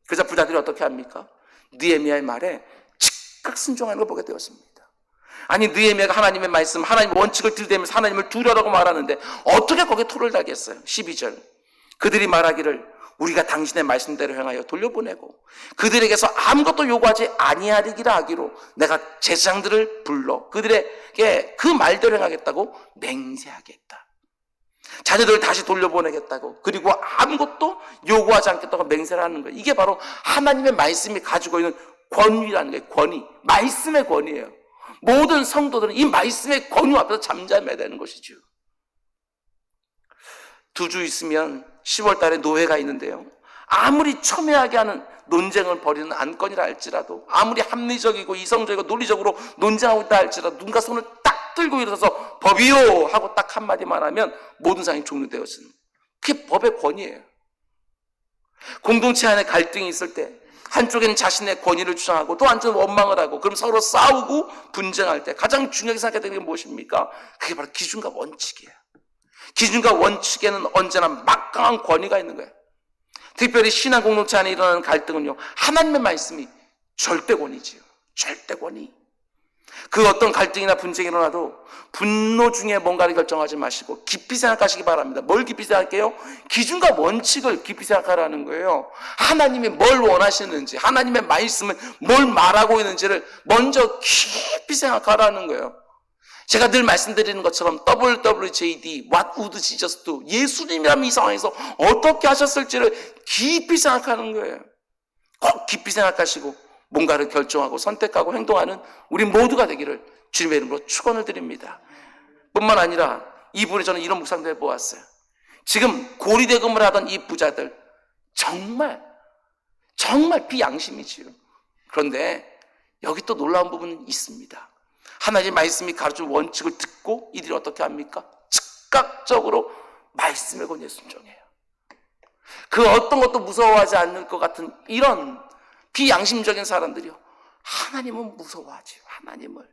그래서 부자들이 어떻게 합니까? 느헤미야의 말에 즉각 순종하는 걸 보게 되었습니다. 아니 느헤미야가 하나님의 말씀, 하나님의 원칙을 들이대면서 하나님을 두려라고 말하는데 어떻게 거기에 토를 달겠어요? 12절 그들이 말하기를 우리가 당신의 말씀대로 행하여 돌려보내고 그들에게서 아무것도 요구하지 아니하리기라 하기로 내가 제사장들을 불러 그들에게 그 말대로 행하겠다고 맹세하겠다. 자녀들을 다시 돌려보내겠다고, 그리고 아무것도 요구하지 않겠다고 맹세를 하는 거예요. 이게 바로 하나님의 말씀이 가지고 있는 권위라는 거예요. 권위, 말씀의 권위예요. 모든 성도들은 이 말씀의 권위 앞에서 잠잠해야 되는 것이죠. 2주 있으면 10월 달에 노회가 있는데요, 아무리 첨예하게 하는 논쟁을 벌이는 안건이라 할지라도, 아무리 합리적이고 이성적이고 논리적으로 논쟁하고 있다 할지라도 누군가 손을 딱 들고 일어서서 법이요 하고 딱 한마디만 하면 모든 상황이 종료되었습니다. 그게 법의 권위예요. 공동체 안에 갈등이 있을 때 한쪽에는 자신의 권위를 주장하고 또 한쪽은 원망을 하고, 그럼 서로 싸우고 분쟁할 때 가장 중요하게 생각해야 되는 게 무엇입니까? 그게 바로 기준과 원칙이에요. 기준과 원칙에는 언제나 막강한 권위가 있는 거예요. 특별히 신앙 공동체 안에 일어나는 갈등은요, 하나님의 말씀이 절대권이지요. 절대권이. 그 어떤 갈등이나 분쟁이 일어나도 분노 중에 뭔가를 결정하지 마시고 깊이 생각하시기 바랍니다. 뭘 깊이 생각해요? 기준과 원칙을 깊이 생각하라는 거예요. 하나님이 뭘 원하시는지, 하나님의 말씀은 뭘 말하고 있는지를 먼저 깊이 생각하라는 거예요. 제가 늘 말씀드리는 것처럼 WWJD, What would Jesus do? 예수님이라면 이 상황에서 어떻게 하셨을지를 깊이 생각하는 거예요. 꼭 깊이 생각하시고 뭔가를 결정하고 선택하고 행동하는 우리 모두가 되기를 주님의 이름으로 축원을 드립니다. 뿐만 아니라 이분에 저는 이런 묵상도 해보았어요. 지금 고리대금을 하던 이 부자들 정말 비양심이지요. 그런데 여기 또 놀라운 부분은 있습니다. 하나님의 말씀이 가르치는 원칙을 듣고 이들이 어떻게 합니까? 즉각적으로 말씀에 권해 순종해요. 그 어떤 것도 무서워하지 않을 것 같은 이런 비양심적인 사람들이요, 하나님은 무서워하지요. 하나님을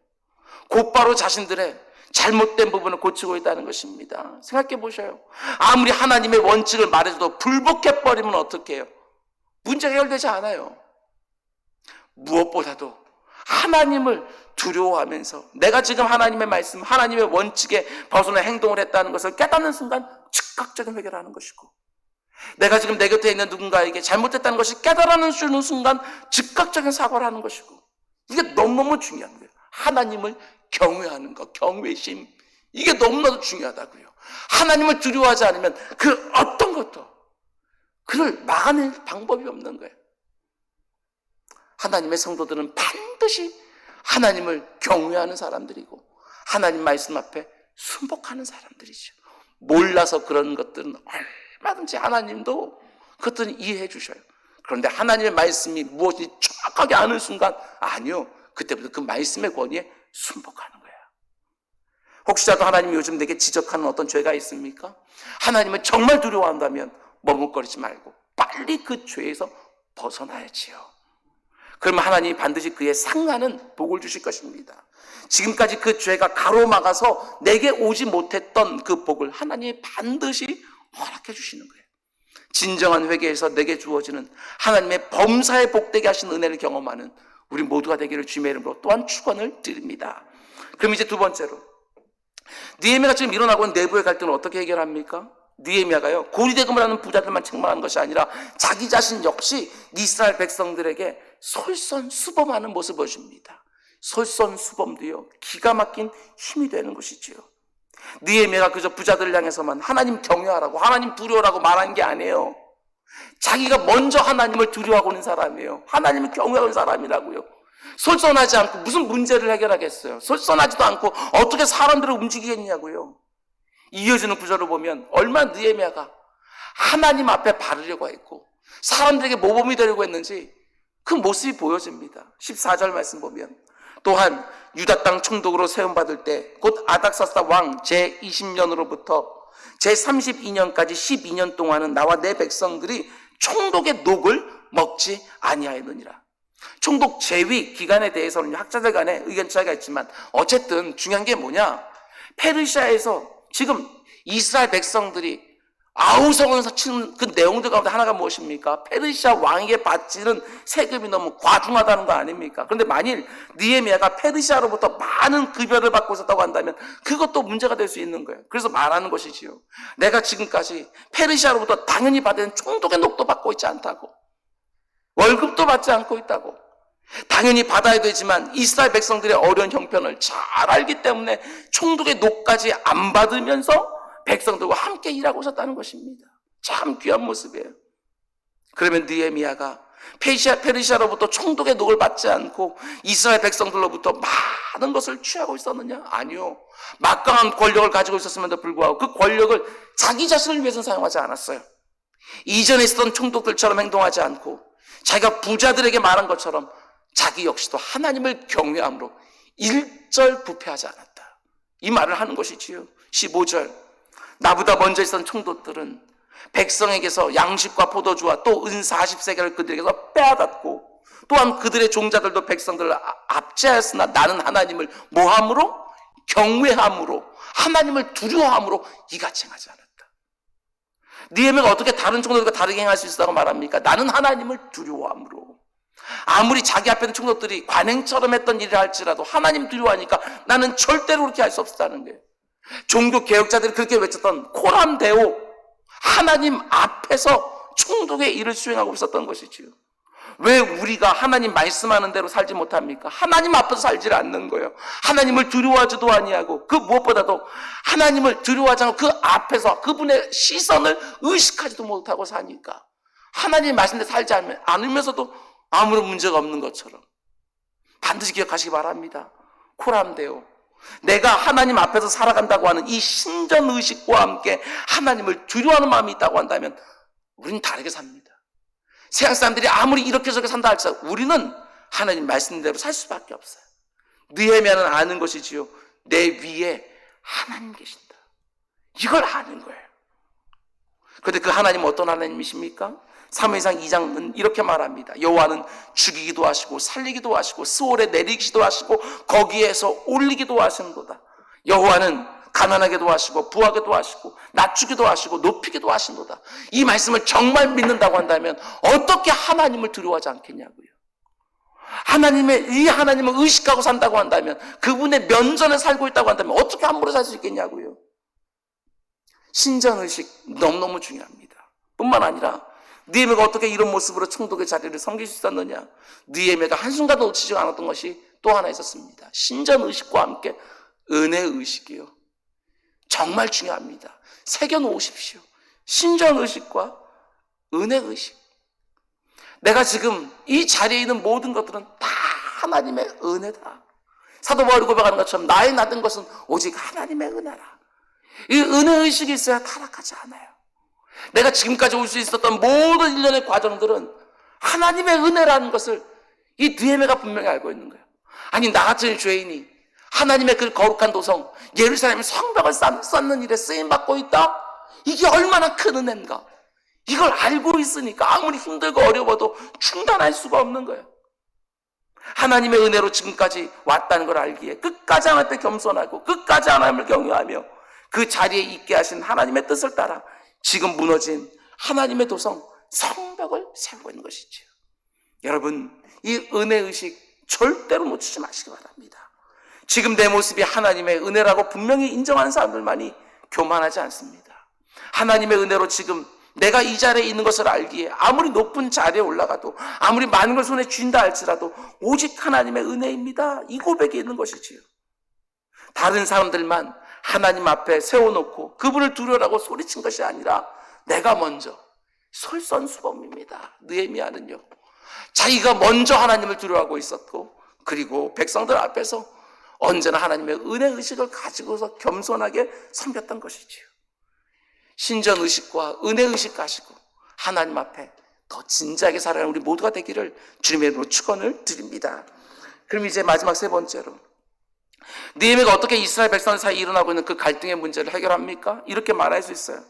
곧바로 자신들의 잘못된 부분을 고치고 있다는 것입니다. 생각해 보셔요. 아무리 하나님의 원칙을 말해줘도 불복해버리면 어떻게 해요? 문제가 해결되지 않아요. 무엇보다도 하나님을 두려워하면서 내가 지금 하나님의 말씀, 하나님의 원칙에 벗어나 행동을 했다는 것을 깨닫는 순간 즉각적인 회개를 하는 것이고, 내가 지금 내 곁에 있는 누군가에게 잘못했다는 것이 깨달아는 순간 즉각적인 사과를 하는 것이고, 이게 너무너무 중요한 거예요. 하나님을 경외하는 것, 경외심, 이게 너무나도 중요하다고요. 하나님을 두려워하지 않으면 그 어떤 것도 그를 막아낼 방법이 없는 거예요. 하나님의 성도들은 반드시 하나님을 경외하는 사람들이고 하나님 말씀 앞에 순복하는 사람들이죠. 몰라서 그런 것들은 얼마든지 하나님도 그것들은 이해해 주셔요. 그런데 하나님의 말씀이 무엇인지 정확하게 아는 순간, 아니요, 그때부터 그 말씀의 권위에 순복하는 거예요. 혹시라도 하나님이 요즘 내게 지적하는 어떤 죄가 있습니까? 하나님을 정말 두려워한다면 머뭇거리지 말고 빨리 그 죄에서 벗어나야지요. 그러면 하나님이 반드시 그에 상하는 복을 주실 것입니다. 지금까지 그 죄가 가로막아서 내게 오지 못했던 그 복을 하나님이 반드시 허락해 주시는 거예요. 진정한 회개에서 내게 주어지는 하나님의 범사에 복되게 하신 은혜를 경험하는 우리 모두가 되기를 주님의 이름으로 또한 축원을 드립니다. 그럼 이제 두 번째로, 느헤미야가 지금 일어나고 있는 내부의 갈등을 어떻게 해결합니까? 느헤미야가요, 고리대금을 하는 부자들만 책망하는 것이 아니라 자기 자신 역시 이스라엘 백성들에게 솔선수범하는 모습을 보여줍니다. 솔선수범도요, 기가 막힌 힘이 되는 것이지요. 느헤미야가 그저 부자들을 향해서만 하나님 경외하라고, 하나님 두려워라고 말한 게 아니에요. 자기가 먼저 하나님을 두려워하고 있는 사람이에요. 하나님을 경외하는 사람이라고요. 솔선하지 않고 무슨 문제를 해결하겠어요? 솔선하지도 않고 어떻게 사람들을 움직이겠냐고요. 이어지는 구절을 보면 얼마나 느헤미야가 하나님 앞에 바르려고 했고 사람들에게 모범이 되려고 했는지 그 모습이 보여집니다. 14절 말씀 보면, 또한 유다 땅 총독으로 세움받을 때 곧 아닥사스다 왕 제20년으로부터 제32년까지 12년 동안은 나와 내 백성들이 총독의 녹을 먹지 아니하였느니라. 총독 제위 기간에 대해서는 학자들 간에 의견 차이가 있지만 어쨌든 중요한 게 뭐냐, 페르시아에서 지금 이스라엘 백성들이 아우성을 치는 그 내용들 가운데 하나가 무엇입니까? 페르시아 왕에게 바치는 세금이 너무 과중하다는 거 아닙니까? 그런데 만일 느헤미야가 페르시아로부터 많은 급여를 받고 있었다고 한다면 그것도 문제가 될 수 있는 거예요. 그래서 말하는 것이지요, 내가 지금까지 페르시아로부터 당연히 받은 총독의 녹도 받고 있지 않다고, 월급도 받지 않고 있다고, 당연히 받아야 되지만 이스라엘 백성들의 어려운 형편을 잘 알기 때문에 총독의 녹까지 안 받으면서 백성들과 함께 일하고 있었다는 것입니다. 참 귀한 모습이에요. 그러면 느헤미야가 페르시아로부터 총독의 녹을 받지 않고 이스라엘 백성들로부터 많은 것을 취하고 있었느냐? 아니요. 막강한 권력을 가지고 있었음에도 불구하고 그 권력을 자기 자신을 위해서 사용하지 않았어요. 이전에 있었던 총독들처럼 행동하지 않고 자기가 부자들에게 말한 것처럼 자기 역시도 하나님을 경외함으로 일절 부패하지 않았다, 이 말을 하는 것이지요. 15절, 나보다 먼저 있었던 총독들은 백성에게서 양식과 포도주와 또 은 40세겔을 그들에게서 빼앗았고 또한 그들의 종자들도 백성들을 압제하였으나 나는 하나님을 뭐함으로? 경외함으로, 하나님을 두려워함으로 이같이 행하지 않았다. 느헤미야가 어떻게 다른 총독들과 다르게 행할 수 있다고 말합니까? 나는 하나님을 두려워함으로. 아무리 자기 앞에 있는 총독들이 관행처럼 했던 일을 할지라도 하나님 두려워하니까 나는 절대로 그렇게 할 수 없다는 거예요. 종교 개혁자들이 그렇게 외쳤던 코람 데오, 하나님 앞에서 총독의 일을 수행하고 있었던 것이지요. 왜 우리가 하나님 말씀하는 대로 살지 못합니까? 하나님 앞에서 살지 않는 거예요. 하나님을 두려워하지도 아니하고, 그 무엇보다도 하나님을 두려워하지 않고 그 앞에서 그분의 시선을 의식하지도 못하고 사니까 하나님 말씀대로 살지 않으면서도 아무런 문제가 없는 것처럼. 반드시 기억하시기 바랍니다. 코람데오, 내가 하나님 앞에서 살아간다고 하는 이 신전의식과 함께 하나님을 두려워하는 마음이 있다고 한다면 우리는 다르게 삽니다. 세상 사람들이 아무리 이렇게 저렇게 산다 할지라도 우리는 하나님 말씀대로 살 수밖에 없어요. 느헤미야는 아는 것이지요. 내 위에 하나님 계신다. 이걸 아는 거예요. 그런데 그 하나님은 어떤 하나님이십니까? 사무엘상 2장은 이렇게 말합니다. 여호와는 죽이기도 하시고 살리기도 하시고 스올에 내리기도 하시고 거기에서 올리기도 하시는도다. 여호와는 가난하게도 하시고 부하게도 하시고 낮추기도 하시고 높이기도 하신도다. 이 말씀을 정말 믿는다고 한다면 어떻게 하나님을 두려워하지 않겠냐고요. 이 하나님을 의식하고 산다고 한다면, 그분의 면전에 살고 있다고 한다면 어떻게 함부로 살 수 있겠냐고요. 신전의식 너무너무 중요합니다. 뿐만 아니라 느헤미야가 어떻게 이런 모습으로 총독의 자리를 섬길 수 있었느냐. 느헤미야가 한순간도 놓치지 않았던 것이 또 하나 있었습니다. 신전의식과 함께 은혜의식이요. 정말 중요합니다. 새겨놓으십시오. 신전의식과 은혜의식. 내가 지금 이 자리에 있는 모든 것들은 다 하나님의 은혜다. 사도 바울이 고백하는 것처럼 나의 나된 것은 오직 하나님의 은혜라. 이 은혜의식이 있어야 타락하지 않아요. 내가 지금까지 올 수 있었던 모든 일련의 과정들은 하나님의 은혜라는 것을 이 느헤미야가 분명히 알고 있는 거예요. 아니, 나 같은 죄인이 하나님의 그 거룩한 도성 예루살렘 성벽을 쌓는 일에 쓰임받고 있다? 이게 얼마나 큰 은혜인가. 이걸 알고 있으니까 아무리 힘들고 어려워도 중단할 수가 없는 거예요. 하나님의 은혜로 지금까지 왔다는 걸 알기에 끝까지 하나님께 겸손하고 끝까지 하나님을 경외하며 그 자리에 있게 하신 하나님의 뜻을 따라 지금 무너진 하나님의 도성 성벽을 세우고 있는 것이지요. 여러분, 이 은혜의식 절대로 놓치지 마시기 바랍니다. 지금 내 모습이 하나님의 은혜라고 분명히 인정하는 사람들만이 교만하지 않습니다. 하나님의 은혜로 지금 내가 이 자리에 있는 것을 알기에 아무리 높은 자리에 올라가도 아무리 많은 걸 손에 쥔다 할지라도 오직 하나님의 은혜입니다. 이 고백이 있는 것이지요. 다른 사람들만 하나님 앞에 세워놓고 그분을 두려라고 소리친 것이 아니라 내가 먼저, 솔선수범입니다. 느헤미야는요, 자기가 먼저 하나님을 두려워하고 있었고, 그리고 백성들 앞에서 언제나 하나님의 은혜의식을 가지고서 겸손하게 섬겼던 것이지요. 신전의식과 은혜의식 가지고 하나님 앞에 더 진지하게 살아가는 우리 모두가 되기를 주님의 이름으로 축원을 드립니다. 그럼 이제 마지막 세 번째로, 느헤미야가 어떻게 이스라엘 백성 사이에 일어나고 있는 그 갈등의 문제를 해결합니까? 이렇게 말할 수 있어요.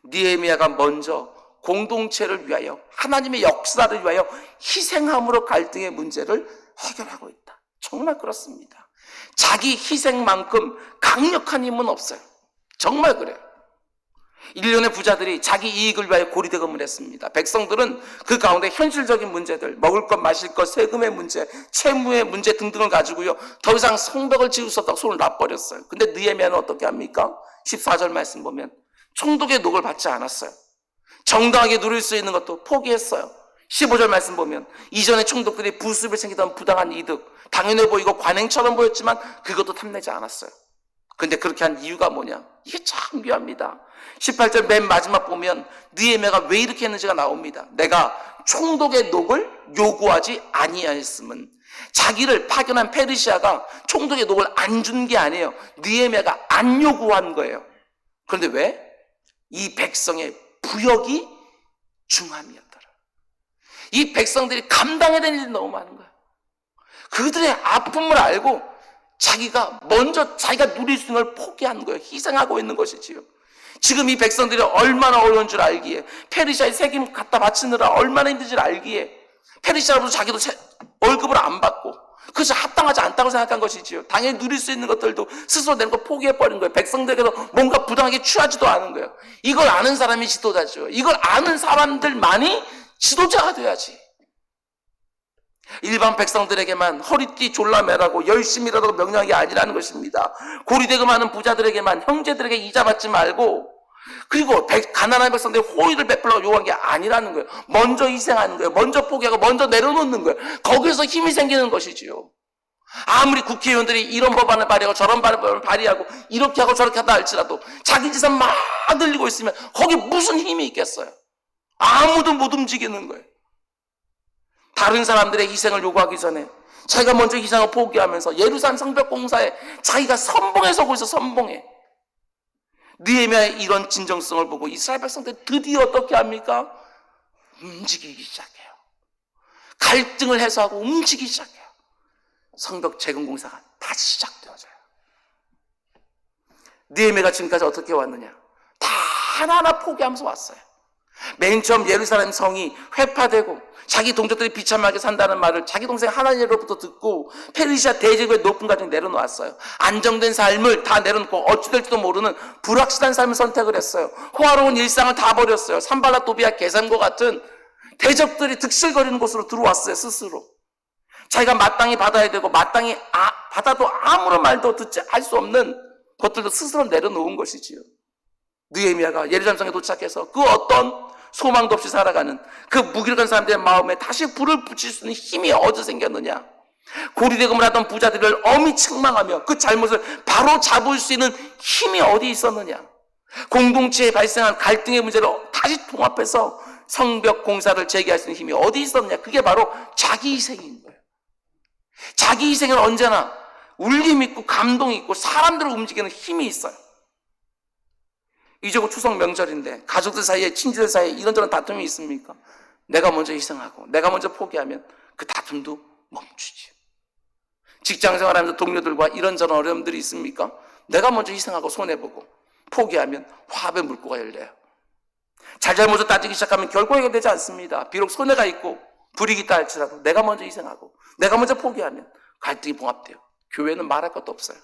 느헤미야가 먼저 공동체를 위하여, 하나님의 역사를 위하여 희생함으로 갈등의 문제를 해결하고 있다. 정말 그렇습니다. 자기 희생만큼 강력한 힘은 없어요. 정말 그래요. 일련의 부자들이 자기 이익을 위하여 고리대금을 했습니다. 백성들은 그 가운데 현실적인 문제들, 먹을 것, 마실 것, 세금의 문제, 채무의 문제 등등을 가지고요, 더 이상 성벽을 지을 수 없다고 손을 놔버렸어요. 근데 느헤미야는 어떻게 합니까? 14절 말씀 보면 총독의 녹을 받지 않았어요. 정당하게 누릴 수 있는 것도 포기했어요. 15절 말씀 보면 이전에 총독들이 부수입을 챙기던 부당한 이득, 당연해 보이고 관행처럼 보였지만 그것도 탐내지 않았어요. 근데 그렇게 한 이유가 뭐냐? 이게 참 귀합니다. 18절 맨 마지막 보면 느헤미야가 왜 이렇게 했는지가 나옵니다. 내가 총독의 녹을 요구하지 아니하였음은, 자기를 파견한 페르시아가 총독의 녹을 안 준 게 아니에요. 느헤미야가 안 요구한 거예요. 그런데 왜? 이 백성의 부역이 중함이었더라. 이 백성들이 감당해야 될 일이 너무 많은 거야. 그들의 아픔을 알고 자기가 먼저 자기가 누릴 수 있는 걸 포기한 거예요. 희생하고 있는 것이지요. 지금 이 백성들이 얼마나 어려운 줄 알기에, 페르시아의 세금 갖다 바치느라 얼마나 힘든 줄 알기에 페르시아로도 자기도 월급을 안 받고 그것이 합당하지 않다고 생각한 것이지요. 당연히 누릴 수 있는 것들도 스스로 내는 거 포기해버린 거예요. 백성들에게도 뭔가 부당하게 취하지도 않은 거예요. 이걸 아는 사람이 지도자죠. 이걸 아는 사람들만이 지도자가 돼야지. 일반 백성들에게만 허리띠 졸라매라고 열심히 일하라고 명령한 게 아니라는 것입니다. 고리대금 하는 부자들에게만 형제들에게 이자 받지 말고, 그리고 가난한 백성들이 호의를 베풀라고 요구한 게 아니라는 거예요. 먼저 희생하는 거예요. 먼저 포기하고 먼저 내려놓는 거예요. 거기서 힘이 생기는 것이지요. 아무리 국회의원들이 이런 법안을 발의하고 저런 법안을 발의하고 이렇게 하고 저렇게 하다 할지라도 자기 재산 막 늘리고 있으면 거기 무슨 힘이 있겠어요? 아무도 못 움직이는 거예요. 다른 사람들의 희생을 요구하기 전에 자기가 먼저 희생을 포기하면서 예루살렘 성벽 공사에 자기가 선봉에 서고 있어. 선봉에. 느헤미야의 이런 진정성을 보고 이스라엘 백성들이 드디어 어떻게 합니까? 움직이기 시작해요. 갈등을 해소하고 움직이기 시작해요. 성벽 재건 공사가 다시 시작되어져요. 느헤미야가 지금까지 어떻게 왔느냐? 다 하나하나 포기하면서 왔어요. 맨 처음 예루살렘 성이 회파되고 자기 동족들이 비참하게 산다는 말을 자기 동생 하나님으로부터 듣고 페르시아 대제국의 높은 가정에 내려놓았어요. 안정된 삶을 다 내려놓고 어찌 될지도 모르는 불확실한 삶을 선택을 했어요. 호화로운 일상을 다 버렸어요. 산발라 또비아 게셈과 같은 대적들이 득실거리는 곳으로 들어왔어요. 스스로 자기가 마땅히 받아야 되고 마땅히 받아도 아무런 말도 듣지 할 수 없는 것들도 스스로 내려놓은 것이지요. 느헤미야가 예루살렘 성에 도착해서 그 어떤 소망도 없이 살아가는 그 무기력한 사람들의 마음에 다시 불을 붙일 수 있는 힘이 어디서 생겼느냐? 고리대금을 하던 부자들을 엄히 책망하며 그 잘못을 바로 잡을 수 있는 힘이 어디 있었느냐? 공동체에 발생한 갈등의 문제를 다시 통합해서 성벽 공사를 재개할 수 있는 힘이 어디 있었느냐? 그게 바로 자기 희생인 거예요. 자기 희생은 언제나 울림 있고 감동 있고 사람들을 움직이는 힘이 있어요. 이제 곧 추석 명절인데 가족들 사이에 친지들 사이에 이런저런 다툼이 있습니까? 내가 먼저 희생하고 내가 먼저 포기하면 그 다툼도 멈추지. 직장생활하면서 동료들과 이런저런 어려움들이 있습니까? 내가 먼저 희생하고 손해보고 포기하면 화합의 물꼬가 열려요. 잘잘못을 따지기 시작하면 결코 해결되지 않습니다. 비록 손해가 있고 불이익이 있다 할지라도 내가 먼저 희생하고 내가 먼저 포기하면 갈등이 봉합돼요. 교회는 말할 것도 없어요.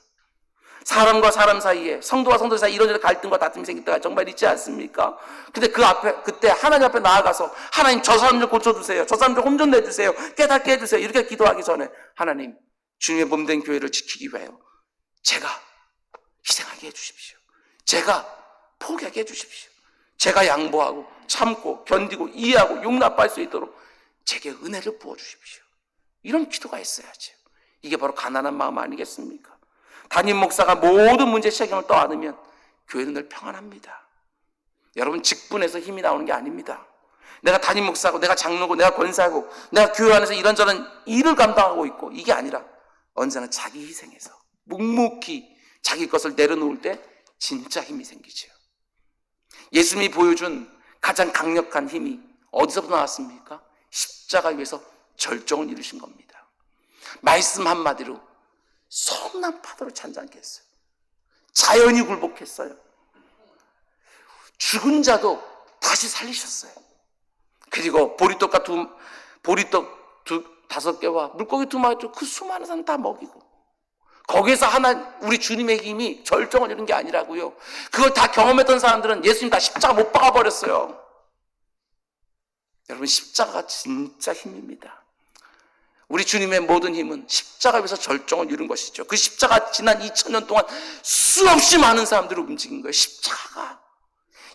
사람과 사람 사이에, 성도와 성도 사이에 이런저런 갈등과 다툼이 생길 때가 정말 있지 않습니까? 근데 그때 하나님 앞에 나아가서 하나님 저 사람 좀 고쳐주세요. 저 사람 좀 혼 좀 내주세요. 깨닫게 해주세요. 이렇게 기도하기 전에 하나님, 주님의 몸된 교회를 지키기 위하여 제가 희생하게 해주십시오. 제가 포기하게 해주십시오. 제가 양보하고 참고 견디고 이해하고 용납할 수 있도록 제게 은혜를 부어주십시오. 이런 기도가 있어야죠. 이게 바로 가난한 마음 아니겠습니까? 담임 목사가 모든 문제의 책임을 떠안으면 교회는 늘 평안합니다. 여러분, 직분에서 힘이 나오는 게 아닙니다. 내가 담임 목사고 내가 장로고 내가 권사고 내가 교회 안에서 이런저런 일을 감당하고 있고 이게 아니라 언제나 자기 희생해서 묵묵히 자기 것을 내려놓을 때 진짜 힘이 생기죠. 예수님이 보여준 가장 강력한 힘이 어디서부터 나왔습니까? 십자가 위에서 절정을 이루신 겁니다. 말씀 한마디로 성난 파도를 잔잔케 했어요. 자연이 굴복했어요. 죽은 자도 다시 살리셨어요. 그리고 보리떡 5개와 물고기 2마리 그 수많은 사람 다 먹이고 거기에서 우리 주님의 힘이 절정을 이룬 게 아니라고요. 그걸 다 경험했던 사람들은 예수님 다 십자가 못 박아버렸어요. 여러분, 십자가가 진짜 힘입니다. 우리 주님의 모든 힘은 십자가 위에서 절정을 이룬 것이죠. 그 십자가 지난 2000년 동안 수없이 많은 사람들을 움직인 거예요. 십자가가.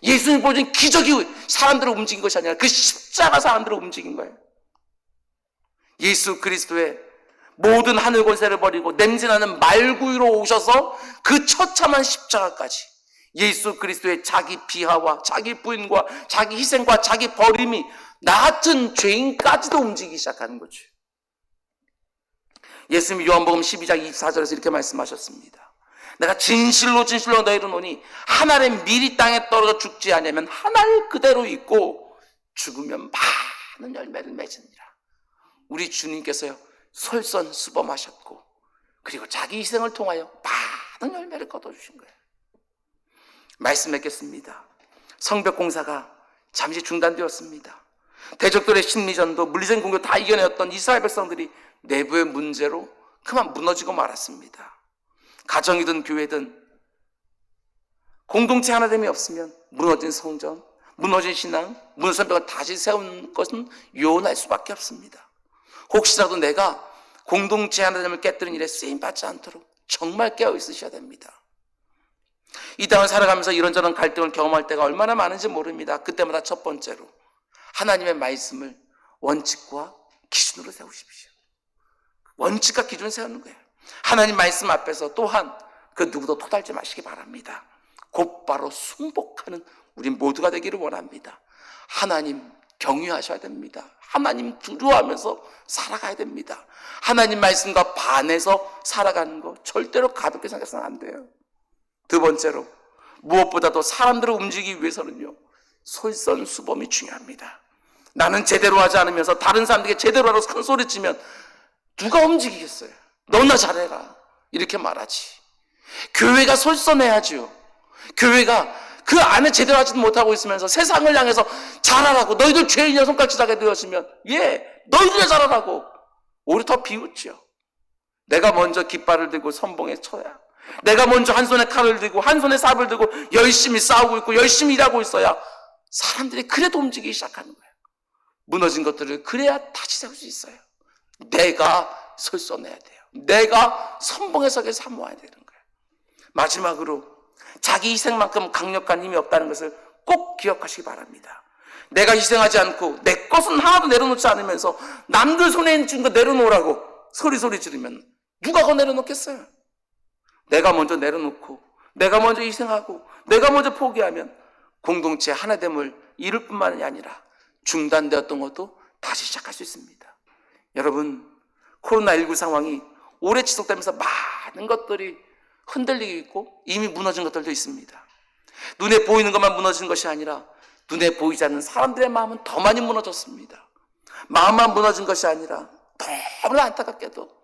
예수님 보여준 기적이 사람들을 움직인 것이 아니라 그 십자가 사람들을 움직인 거예요. 예수 그리스도의 모든 하늘 권세를 버리고 냄새나는 말구유로 오셔서 그 처참한 십자가까지 예수 그리스도의 자기 비하와 자기 부인과 자기 희생과 자기 버림이 나 같은 죄인까지도 움직이기 시작하는 거죠. 예수님이 요한복음 12장 24절에서 이렇게 말씀하셨습니다. 내가 진실로 진실로 너희를 노니 한 알의 밀이 땅에 떨어져 죽지 않으면 한 알 그대로 있고 죽으면 많은 열매를 맺으니라. 우리 주님께서요 솔선수범하셨고 그리고 자기 희생을 통하여 많은 열매를 거둬주신 거예요. 말씀 맺겠습니다. 성벽 공사가 잠시 중단되었습니다. 대적들의 심리전도 물리적인 공격 다 이겨내었던 이스라엘 백성들이 내부의 문제로 그만 무너지고 말았습니다. 가정이든 교회든 공동체 하나됨이 없으면 무너진 성전, 무너진 신앙, 무너진 성벽을 다시 세우는 것은 요원할 수밖에 없습니다. 혹시라도 내가 공동체 하나님을 깨뜨린 일에 쓰임받지 않도록 정말 깨어 있으셔야 됩니다. 이 땅을 살아가면서 이런저런 갈등을 경험할 때가 얼마나 많은지 모릅니다. 그때마다 첫 번째로 하나님의 말씀을 원칙과 기준으로 세우십시오. 원칙과 기준 세우는 거예요. 하나님 말씀 앞에서 또한 그 누구도 토달지 마시기 바랍니다. 곧바로 순복하는 우리 모두가 되기를 원합니다. 하나님 경유하셔야 됩니다. 하나님 두려워하면서 살아가야 됩니다. 하나님 말씀과 반해서 살아가는 거 절대로 가볍게 생각해서는 안 돼요. 두 번째로 무엇보다도 사람들을 움직이기 위해서는요, 솔선수범이 중요합니다. 나는 제대로 하지 않으면서 다른 사람들에게 제대로 하라고 큰 소리치면 누가 움직이겠어요? 너나 잘해라 이렇게 말하지. 교회가 솔선해야죠. 교회가 그 안에 제대로 하지도 못하고 있으면서 세상을 향해서 잘하라고, 너희들 죄인이야 손가락질하게 되었으면 너희들이 잘하라고 오히려 더 비웃죠. 내가 먼저 깃발을 들고 선봉에 쳐야, 내가 먼저 한 손에 칼을 들고 한 손에 삽을 들고 열심히 싸우고 있고 열심히 일하고 있어야 사람들이 그래도 움직이기 시작하는 거예요. 무너진 것들을 그래야 다시 세울 수 있어요. 내가 솔선해야 돼요. 내가 선봉에 서게 사모해야 되는 거예요. 마지막으로 자기 희생만큼 강력한 힘이 없다는 것을 꼭 기억하시기 바랍니다. 내가 희생하지 않고 내 것은 하나도 내려놓지 않으면서 남들 손에 있는 거 내려놓으라고 소리 지르면 누가 그거 내려놓겠어요? 내가 먼저 내려놓고 내가 먼저 희생하고 내가 먼저 포기하면 공동체 하나됨을 이룰 뿐만이 아니라 중단되었던 것도 다시 시작할 수 있습니다. 여러분, 코로나19 상황이 오래 지속되면서 많은 것들이 흔들리고 있고 이미 무너진 것들도 있습니다. 눈에 보이는 것만 무너진 것이 아니라 눈에 보이지 않는 사람들의 마음은 더 많이 무너졌습니다. 마음만 무너진 것이 아니라 너무나 안타깝게도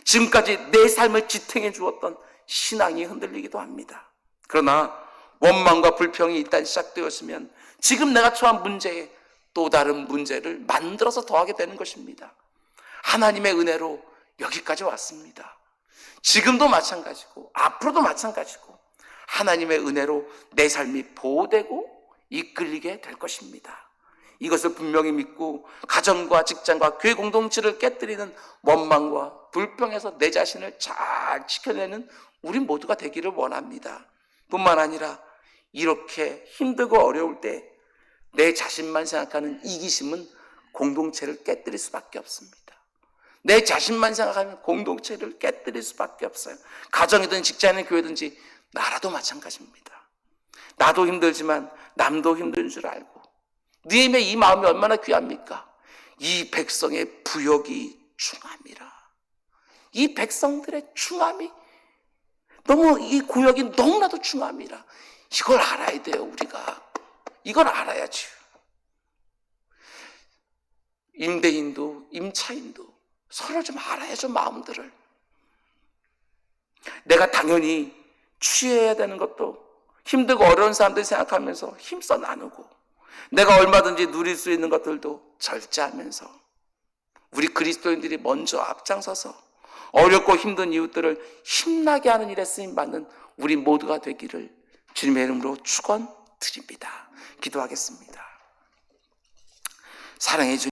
지금까지 내 삶을 지탱해 주었던 신앙이 흔들리기도 합니다. 그러나 원망과 불평이 일단 시작되었으면 지금 내가 처한 문제에 또 다른 문제를 만들어서 더하게 되는 것입니다. 하나님의 은혜로 여기까지 왔습니다. 지금도 마찬가지고 앞으로도 마찬가지고 하나님의 은혜로 내 삶이 보호되고 이끌리게 될 것입니다. 이것을 분명히 믿고 가정과 직장과 교회 공동체를 깨뜨리는 원망과 불평에서 내 자신을 잘 지켜내는 우리 모두가 되기를 원합니다. 뿐만 아니라 이렇게 힘들고 어려울 때 내 자신만 생각하는 이기심은 공동체를 깨뜨릴 수밖에 없습니다. 내 자신만 생각하면 공동체를 깨뜨릴 수밖에 없어요. 가정이든 직장이든 교회든지 나라도 마찬가지입니다. 나도 힘들지만 남도 힘든 줄 알고 느헤미야의 이 마음이 얼마나 귀합니까? 이 백성의 부역이 충함이라. 이 백성들의 충함이 너무, 이 구역이 너무나도 충함이라. 이걸 알아야 돼요. 우리가 이걸 알아야지. 임대인도 임차인도 서로 좀 알아야죠. 마음들을. 내가 당연히 취해야 되는 것도 힘들고 어려운 사람들 생각하면서 힘써 나누고, 내가 얼마든지 누릴 수 있는 것들도 절제하면서 우리 그리스도인들이 먼저 앞장서서 어렵고 힘든 이웃들을 힘나게 하는 일에 쓰임받는 우리 모두가 되기를 주님의 이름으로 축원드립니다. 기도하겠습니다. 사랑해 주님.